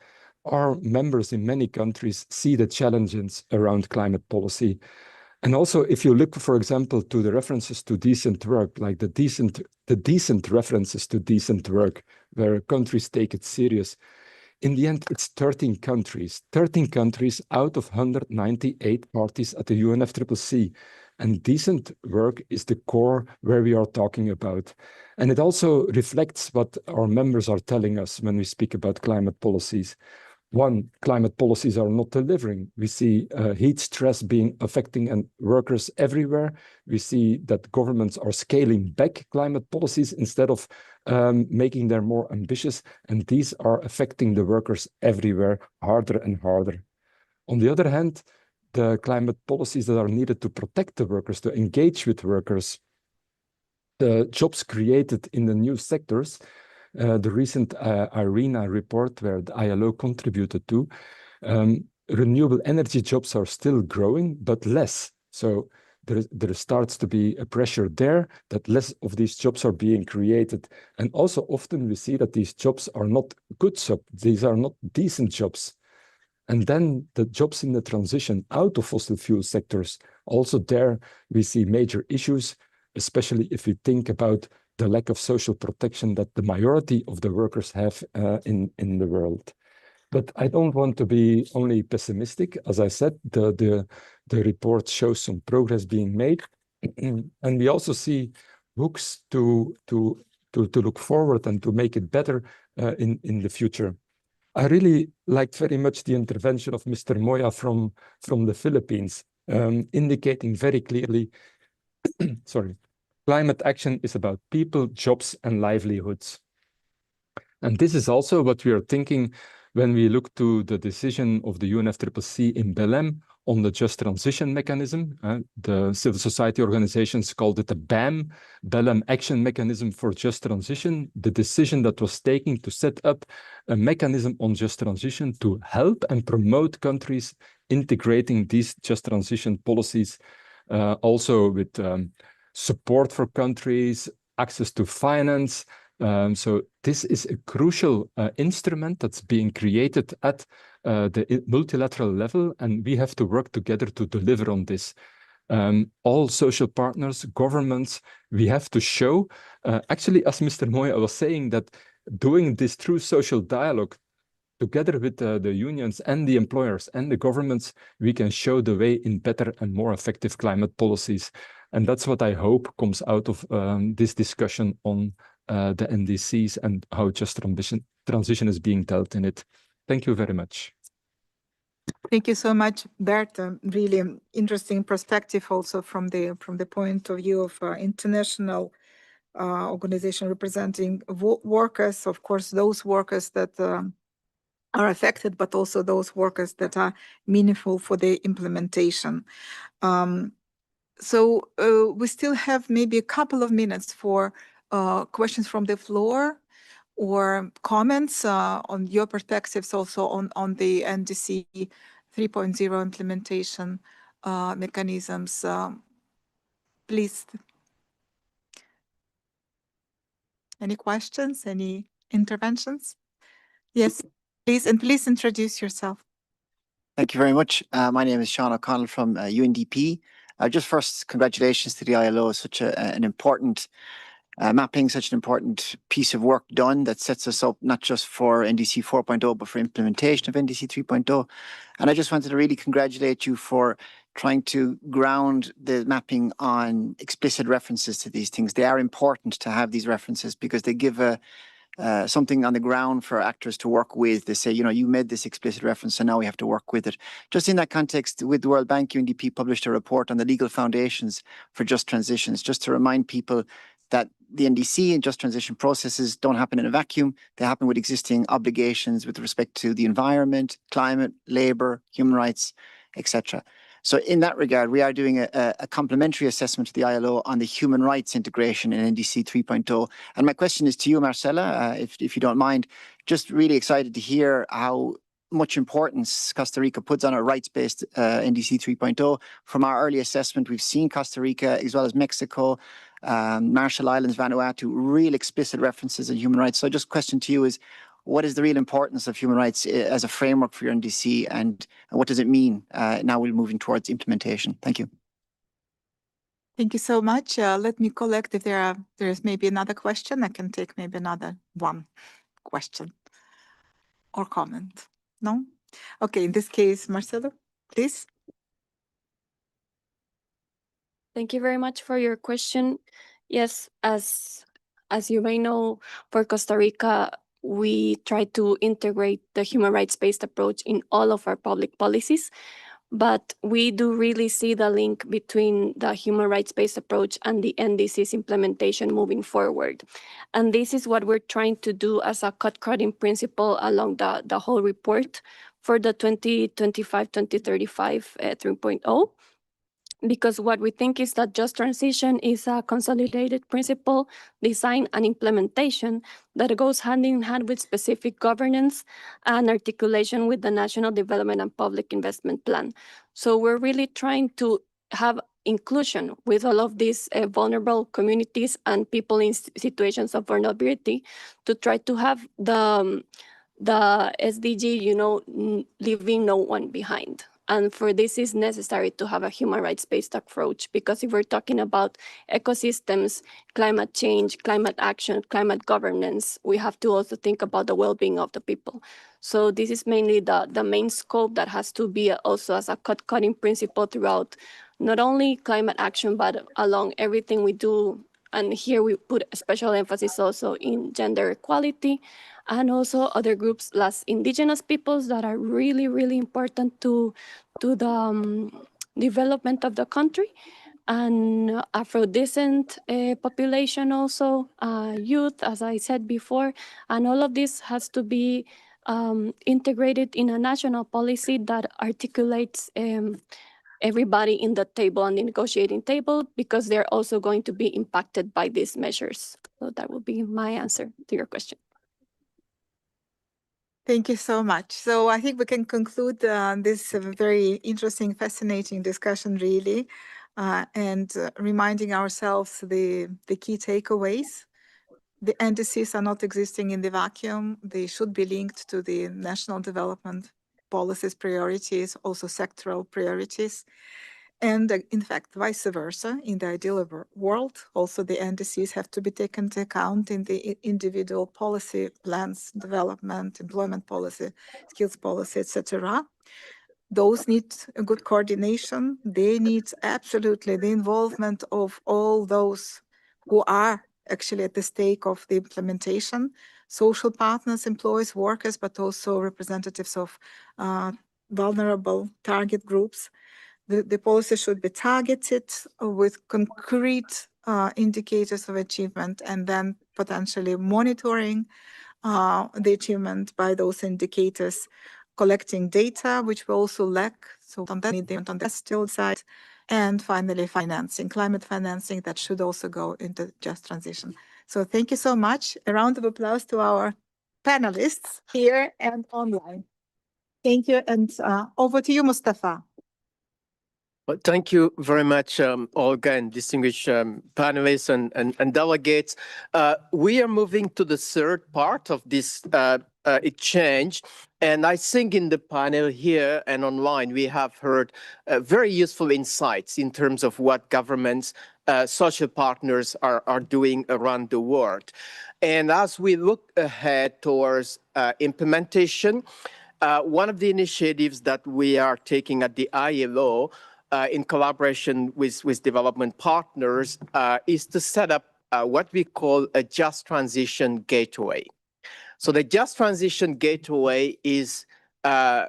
our members in many countries see the challenges around climate policy. And also, if you look, for example, to the references to decent work, like the decent references to decent work, where countries take it serious, in the end, it's 13 countries out of 198 parties at the UNFCCC. And decent work is the core where we are talking about. And it also reflects what our members are telling us when we speak about climate policies. One, climate policies are not delivering. We see heat stress affecting workers everywhere. We see that governments are scaling back climate policies instead of making them more ambitious. And these are affecting the workers everywhere harder and harder. On the other hand, the climate policies that are needed to protect the workers, to engage with workers, the jobs created in the new sectors, the recent IRENA report where the ILO contributed to, renewable energy jobs are still growing, but less. So there starts to be a pressure there that less of these jobs are being created. And also often we see that these jobs are not good jobs. These are not decent jobs. And then the jobs in the transition out of fossil fuel sectors, also there we see major issues, especially if we think about the lack of social protection that the majority of the workers have in the world. But I don't want to be only pessimistic. As I said, the report shows some progress being made. And we also see hooks to look forward and to make it better in the future. I really liked very much the intervention of Mr. Moya from the Philippines, indicating very clearly, climate action is about people, jobs, and livelihoods. And this is also what we are thinking when we look to the decision of the UNFCCC in Belém on the just transition mechanism. The civil society organizations called it the BAM, Belém Action Mechanism for Just Transition, the decision that was taken to set up a mechanism on just transition to help and promote countries integrating these just transition policies, also with support for countries, access to finance. So this is a crucial instrument that's being created at the multilateral level, and we have to work together to deliver on this. All social partners, governments, we have to show, actually, as Mr. Moya was saying, that doing this through social dialogue, together with the unions and the employers and the governments, we can show the way in better and more effective climate policies. And that's what I hope comes out of this discussion on the NDCs and how just transition is being dealt in it. Thank you very much. Thank you so much, Bert. Really interesting perspective also from the point of view of international organization representing workers, of course, those workers that are affected, but also those workers that are meaningful for the implementation. So we still have maybe a couple of minutes for questions from the floor or comments on your perspectives also on the NDC 3.0 implementation mechanisms. Please. Any questions, any interventions? Yes, please, and please introduce yourself. Thank you very much. My name is Sean O'Connell from UNDP. Just first, congratulations to the ILO, such an important mapping, such an important piece of work done that sets us up not just for NDC 4.0, but for implementation of NDC 3.0. And I just wanted to really congratulate you for trying to ground the mapping on explicit references to these things. They are important to have these references because they give something on the ground for actors to work with. They say, you know, you made this explicit reference, so now we have to work with it. Just in that context, with the World Bank, UNDP published a report on the legal foundations for just transitions, just to remind people that the NDC and just transition processes don't happen in a vacuum. They happen with existing obligations with respect to the environment, climate, labor, human rights, etc. So in that regard, we are doing a complementary assessment to the ILO on the human rights integration in NDC 3.0. And my question is to you, Marcela, if you don't mind, just really excited to hear how much importance Costa Rica puts on a rights-based NDC 3.0. From our early assessment, we've seen Costa Rica, as well as Mexico, Marshall Islands, Vanuatu, real explicit references on human rights. So just question to you is, what is the real importance of human rights as a framework for your NDC, and what does it mean now we're moving towards implementation? Thank you. Thank you so much. Let me collect if there's maybe another question. I can take maybe another one question or comment. No? Okay, in this case, Marcelo, please. Thank you very much for your question. Yes, as you may know, for Costa Rica, we try to integrate the human rights-based approach in all of our public policies, but we do really see the link between the human rights-based approach and the NDC's implementation moving forward. And this is what we're trying to do as a cut-cutting principle along the whole report for the 2025-2035 3.0. Because what we think is that just transition is a consolidated principle, design, and implementation that goes hand in hand with specific governance and articulation with the National Development and Public Investment Plan. So we're really trying to have inclusion with all of these vulnerable communities and people in situations of vulnerability to try to have the SDG, you know, leaving no one behind. And for this is necessary to have a human rights-based approach, because if we're talking about ecosystems, climate change, climate action, climate governance, we have to also think about the well-being of the people. So this is mainly the main scope that has to be also as a cut-cutting principle throughout not only climate action, but along everything we do. And here we put a special emphasis also in gender equality, and also other groups, less indigenous peoples, that are really, really important to the development of the country, and Afro-descent population also, youth, as I said before, and all of this has to be integrated in a national policy that articulates everybody in the table, on the negotiating table, because they're also going to be impacted by these measures. So that will be my answer to your question. Thank you so much. So I think we can conclude this very interesting, fascinating discussion, really, and reminding ourselves the key takeaways. The NDCs are not existing in the vacuum. They should be linked to the national development policies, priorities, also sectoral priorities. And in fact, vice versa, in the ideal world, also the NDCs have to be taken into account in the individual policy plans, development, employment policy, skills policy, etc. Those need a good coordination. They need absolutely the involvement of all those who are actually at the stake of the implementation. Social partners, employees, workers, but also representatives of vulnerable target groups. The policy should be targeted with concrete indicators of achievement, and then potentially monitoring the achievement by those indicators, collecting data, which we also lack. So on that, need on the still side. And finally, financing, climate financing that should also go into just transition. So thank you so much. A round of applause to our panelists here and online. Thank you. And over to you, Mustafa. Well, thank you very much, Olga, and distinguished panelists and delegates. We are moving to the third part of this exchange. And I think in the panel here and online, we have heard very useful insights in terms of what governments, social partners are doing around the world. And as we look ahead towards implementation, one of the initiatives that we are taking at the ILO in collaboration with development partners is to set up what we call a Just Transition Gateway. So the Just Transition Gateway is,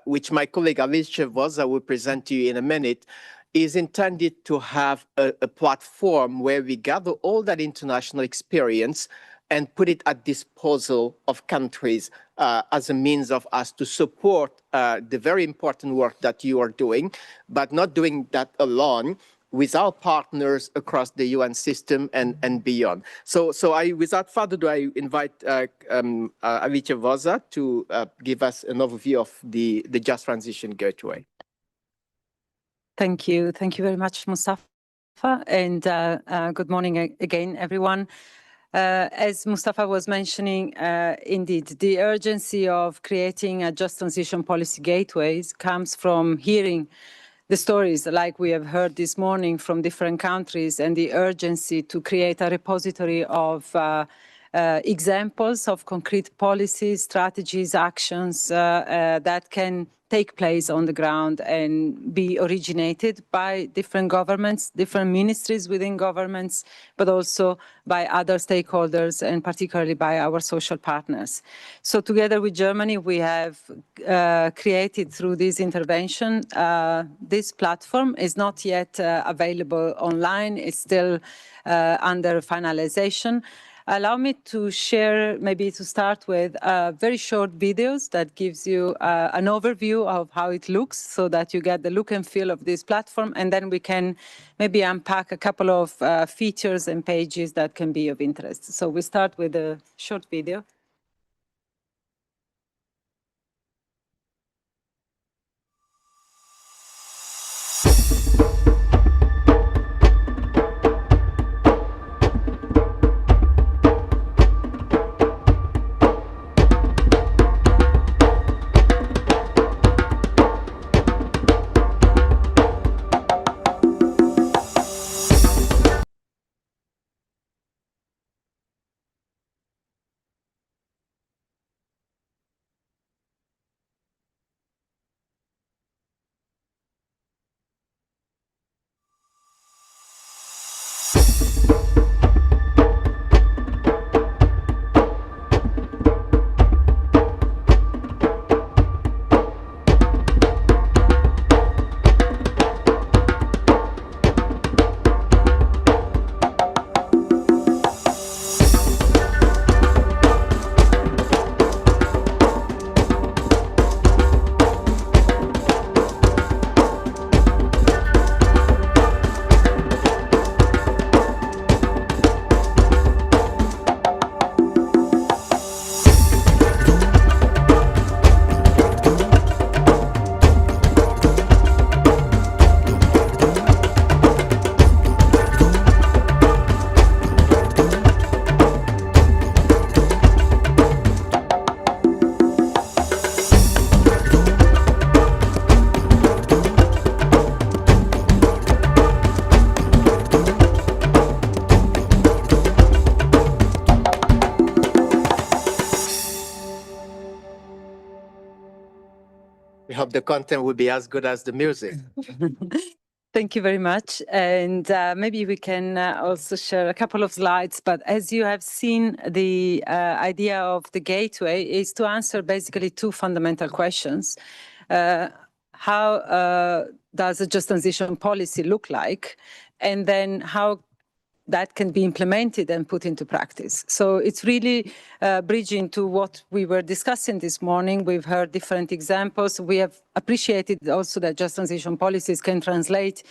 which my colleague Alicia Voza will present to you in a minute, is intended to have a platform where we gather all that international experience and put it at disposal of countries as a means of us to support the very important work that you are doing, but not doing that alone, with our partners across the UN system and beyond. So without further ado, I invite Alicia Voza to give us an overview of the Just Transition Gateway. Thank you. Thank you very much, Mustafa. And good morning again, everyone. As Mustafa was mentioning, indeed, the urgency of creating a just transition policy gateways comes from hearing the stories like we have heard this morning from different countries, and the urgency to create a repository of examples of concrete policies, strategies, actions that can take place on the ground and be originated by different governments, different ministries within governments, but also by other stakeholders and particularly by our social partners. So together with Germany, we have created through this intervention, this platform is not yet available online. It's still under finalization. Allow me to share, maybe to start with, very short videos that gives you an overview of how it looks so that you get the look and feel of this platform, and then we can maybe unpack a couple of features and pages that can be of interest. So we start with a short video. We hope the content will be as good as the music. Thank you very much. And maybe we can also share a couple of slides. But as you have seen, the idea of the gateway is to answer basically two fundamental questions. How does a just transition policy look like? And then how that can be implemented and put into practice. So it's really bridging to what we were discussing this morning. We've heard different examples. We have appreciated also that just transition policies can translate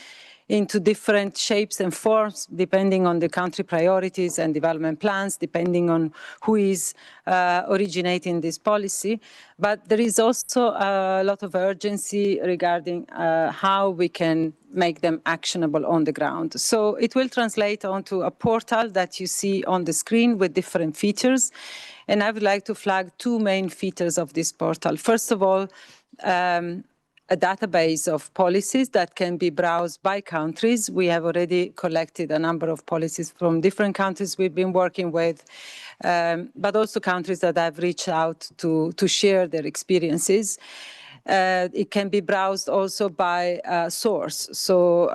into different shapes and forms, depending on the country priorities and development plans, depending on who is originating this policy. But there is also a lot of urgency regarding how we can make them actionable on the ground. So it will translate onto a portal that you see on the screen with different features. And I would like to flag two main features of this portal. First of all, a database of policies that can be browsed by countries. We have already collected a number of policies from different countries we've been working with, but also countries that have reached out to share their experiences. It can be browsed also by source. So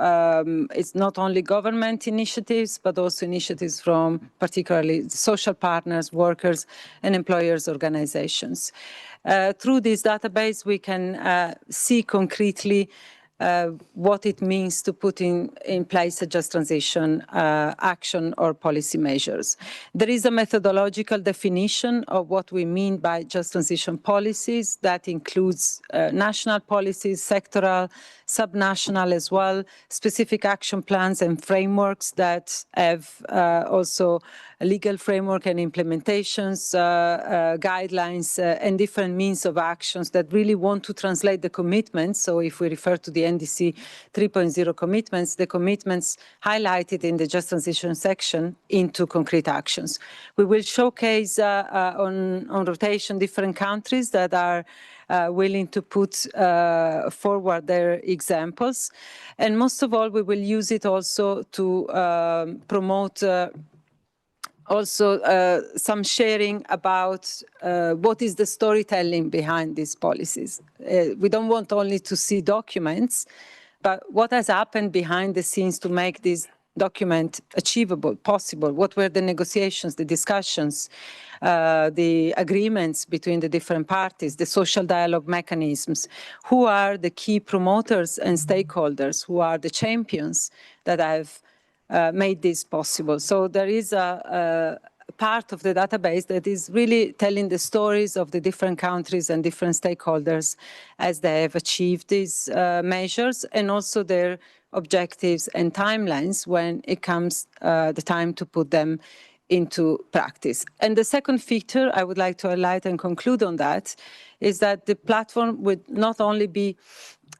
it's not only government initiatives, but also initiatives from particularly social partners, workers, and employers' organizations. Through this database, we can see concretely what it means to put in place a just transition action or policy measures. There is a methodological definition of what we mean by just transition policies. That includes national policies, sectoral, subnational as well, specific action plans and frameworks that have also a legal framework and implementations, guidelines, and different means of actions that really want to translate the commitments. So if we refer to the NDC 3.0 commitments, the commitments highlighted in the just transition section into concrete actions. We will showcase on rotation different countries that are willing to put forward their examples. And most of all, we will use it also to promote also some sharing about what is the storytelling behind these policies. We don't want only to see documents, but what has happened behind the scenes to make this document achievable, possible? What were the negotiations, the discussions, the agreements between the different parties, the social dialogue mechanisms? Who are the key promoters and stakeholders? Who are the champions that have made this possible? So there is a part of the database that is really telling the stories of the different countries and different stakeholders as they have achieved these measures, and also their objectives and timelines when it comes the time to put them into practice. And the second feature I would like to highlight and conclude on that is that the platform would not only be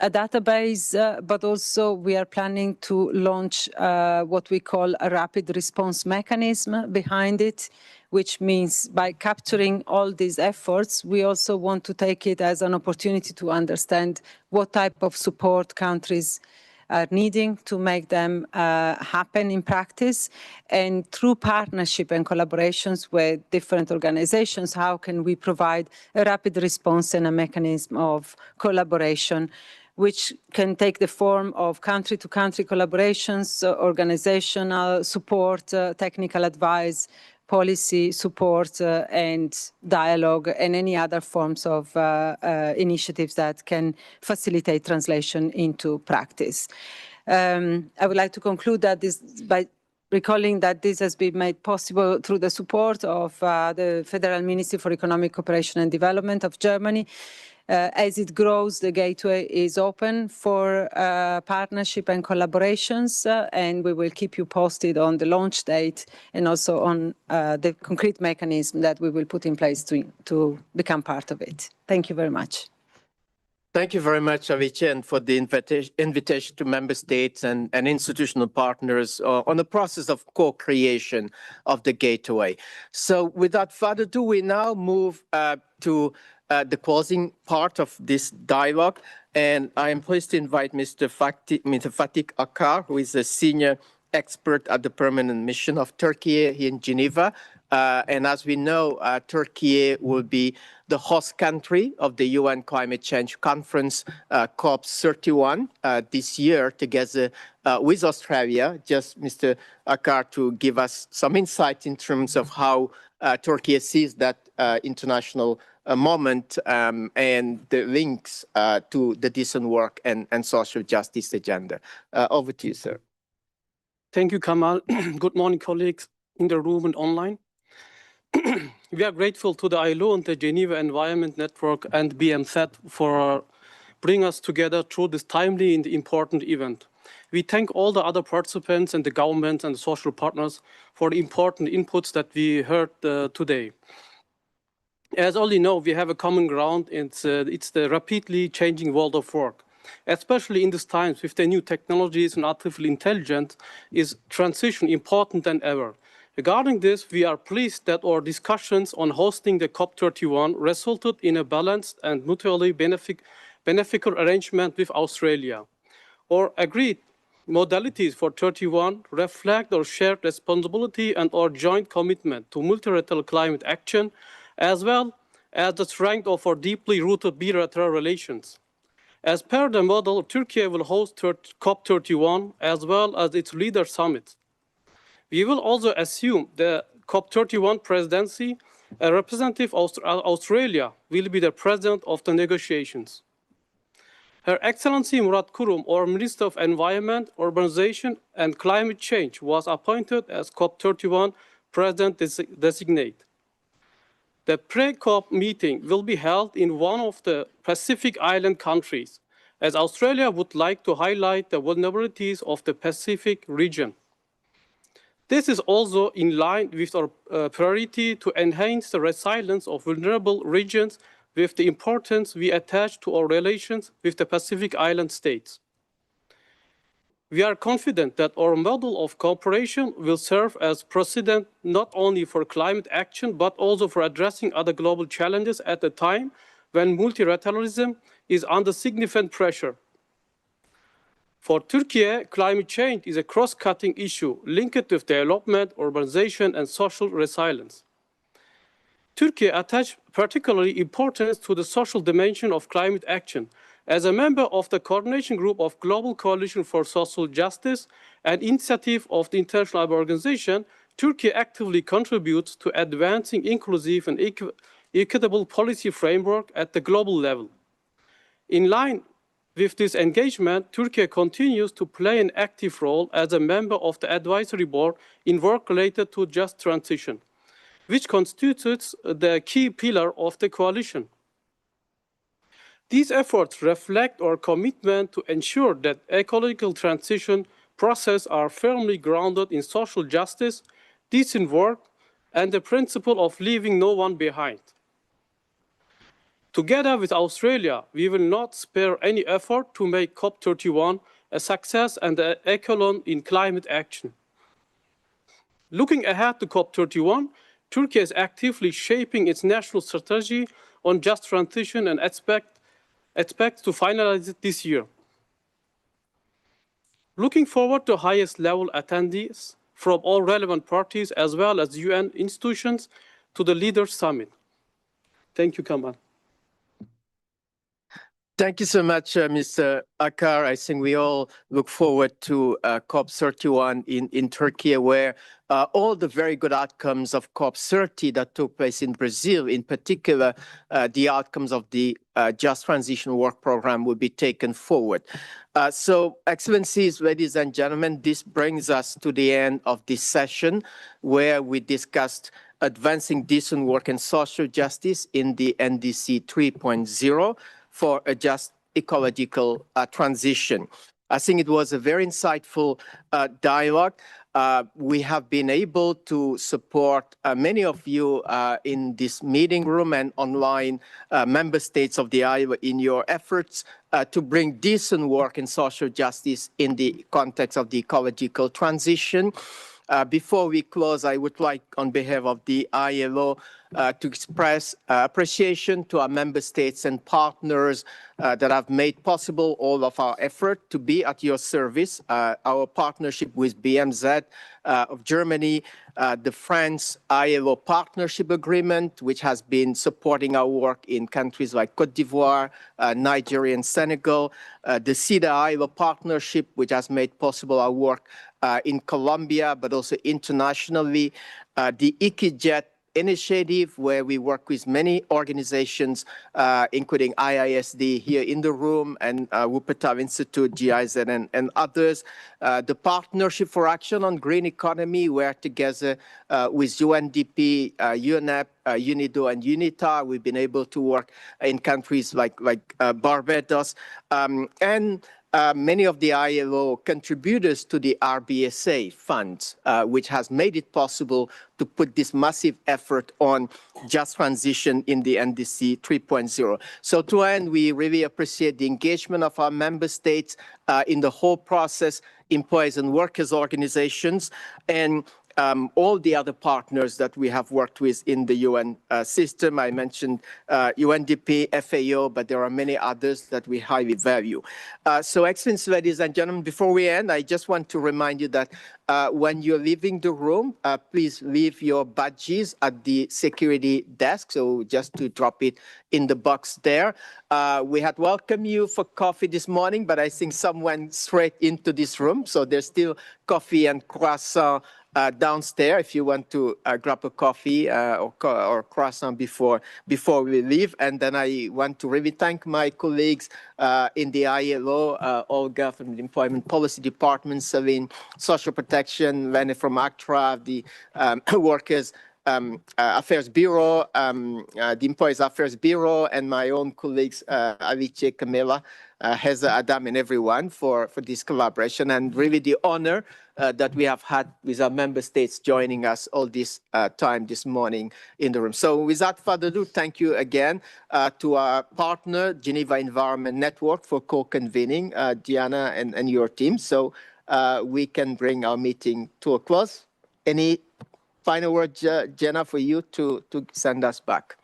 a database, but also we are planning to launch what we call a rapid response mechanism behind it, which means by capturing all these efforts, we also want to take it as an opportunity to understand what type of support countries are needing to make them happen in practice. And through partnership and collaborations with different organizations, how can we provide a rapid response and a mechanism of collaboration, which can take the form of country-to-country collaborations, organizational support, technical advice, policy support, and dialogue, and any other forms of initiatives that can facilitate translation into practice. I would like to conclude that this by recalling that this has been made possible through the support of the Federal Ministry for Economic Cooperation and Development of Germany. As it grows, the gateway is open for partnership and collaborations, and we will keep you posted on the launch date and also on the concrete mechanism that we will put in place to become part of it. Thank you very much. Thank you very much, Avicenna, for the invitation to member states and institutional partners on the process of co-creation of the gateway. So without further ado, we now move to the closing part of this dialogue, and I am pleased to invite Mr. Fatih Akar, who is a senior expert at the Permanent Mission of Turkey here in Geneva, And as we know, Turkey will be the host country of the UN Climate Change Conference, COP31, this year, together with Australia. Just Mr. Akar to give us some insight in terms of how Turkey sees that international moment and the links to the decent work and social justice agenda. Over to you, sir. Thank you, Kamal. Good morning, colleagues in the room and online. We are grateful to the ILO and the Geneva Environment Network and BMZ for bringing us together through this timely and important event. We thank all the other participants and the government and the social partners for the important inputs that we heard today. As all you know, we have a common ground. It's the rapidly changing world of work. Especially in these times with the new technologies and artificial intelligence, is transition important than ever. Regarding this, we are pleased that our discussions on hosting the COP31 resulted in a balanced and mutually beneficial arrangement with Australia. Our agreed modalities for 31 reflect our shared responsibility and our joint commitment to multilateral climate action, as well as the strength of our deeply rooted bilateral relations. As per the model, Turkey will host COP31 as well as its leader summit. We will also assume the COP31 presidency. A representative of Australia will be the president of the negotiations. Her Excellency Murat Kurum, our Minister of Environment, Urbanization and Climate Change, was appointed as COP31 president designate. The pre-COP meeting will be held in one of the Pacific Island countries, as Australia would like to highlight the vulnerabilities of the Pacific region. This is also in line with our priority to enhance the resilience of vulnerable regions with the importance we attach to our relations with the Pacific Island states. We are confident that our model of cooperation will serve as precedent not only for climate action, but also for addressing other global challenges at a time when multilateralism is under significant pressure. For Turkey, climate change is a cross-cutting issue linked with development, urbanization, and social resilience. Turkey attaches particularly importance to the social dimension of climate action. As a member of the coordination group of Global Coalition for Social Justice, an initiative of the International Labour Organization, Turkey actively contributes to advancing inclusive and equitable policy framework at the global level. In line with this engagement, Turkey continues to play an active role as a member of the advisory board in work related to just transition, which constitutes the key pillar of the coalition. These efforts reflect our commitment to ensure that ecological transition processes are firmly grounded in social justice, decent work, and the principle of leaving no one behind. Together with Australia, we will not spare any effort to make COP31 a success and an echelon in climate action. Looking ahead to COP31, Turkey is actively shaping its national strategy on just transition and expects to finalize it this year. Looking forward to highest level attendees from all relevant parties as well as UN institutions to the Leaders Summit. Thank you, Kamal. Thank you so much, Mr. Akar. I think we all look forward to COP31 in Turkey, where all the very good outcomes of COP30 that took place in Brazil, in particular, the outcomes of the Just Transition Work Program will be taken forward. So, Excellencies, ladies and gentlemen, this brings us to the end of this session, where we discussed advancing decent work and social justice in the NDC 3.0 for a just ecological transition. I think it was a very insightful dialogue. We have been able to support many of you in this meeting room and online member states of the ILO in your efforts to bring decent work and social justice in the context of the ecological transition. Before we close, I would like, on behalf of the ILO, to express appreciation to our member states and partners that have made possible all of our effort to be at your service. Our partnership with BMZ of Germany, the France ILO Partnership Agreement, which has been supporting our work in countries like Cote d'Ivoire, Nigeria, and Senegal, the CEDA ILO Partnership, which has made possible our work in Colombia, but also internationally, the EquiJet initiative, where we work with many organizations, including IISD here in the room, and Wuppertal Institute, GIZ, and others. The Partnership for Action on Green Economy, where together with UNDP, UNEP, UNIDO, and UNITA, we've been able to work in countries like Barbados, and many of the ILO contributors to the RBSA funds, which has made it possible to put this massive effort on just transition in the NDC 3.0. So to end, we really appreciate the engagement of our member states in the whole process, employees and workers organizations, and all the other partners that we have worked with in the UN system. I mentioned UNDP, FAO, but there are many others that we highly value. So, Excellencies, ladies and gentlemen, before we end, I just want to remind you that when you're leaving the room, please leave your badges at the security desk. So just to drop it in the box there. We had welcomed you for coffee this morning, but I think some went straight into this room. So there's still coffee and croissant downstairs if you want to grab a coffee or croissant before we leave. And then I want to really thank my colleagues in the ILO, Olga from the Employment Policy Department, Celine, Social Protection, Lenny from ACTRA, the Workers Affairs Bureau, the Employees Affairs Bureau, and my own colleagues, Alice, Camilla, Heza, Adam, and everyone for this collaboration, and really the honor that we have had with our member states joining us all this time this morning in the room. So without further ado, thank you again to our partner, Geneva Environment Network, for co-convening, Diana and your team. So we can bring our meeting to a close. Any final word, Jenna, for you to send us back?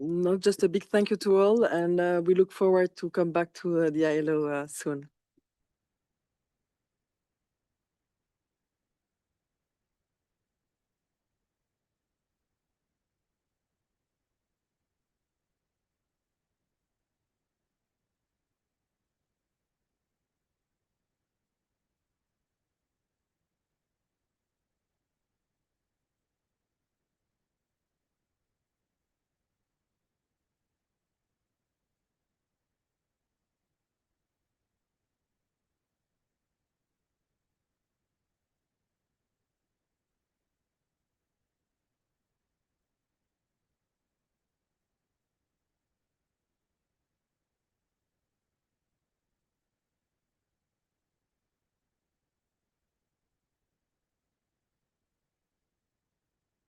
No, just a big thank you to all, and we look forward to come back to the ILO soon.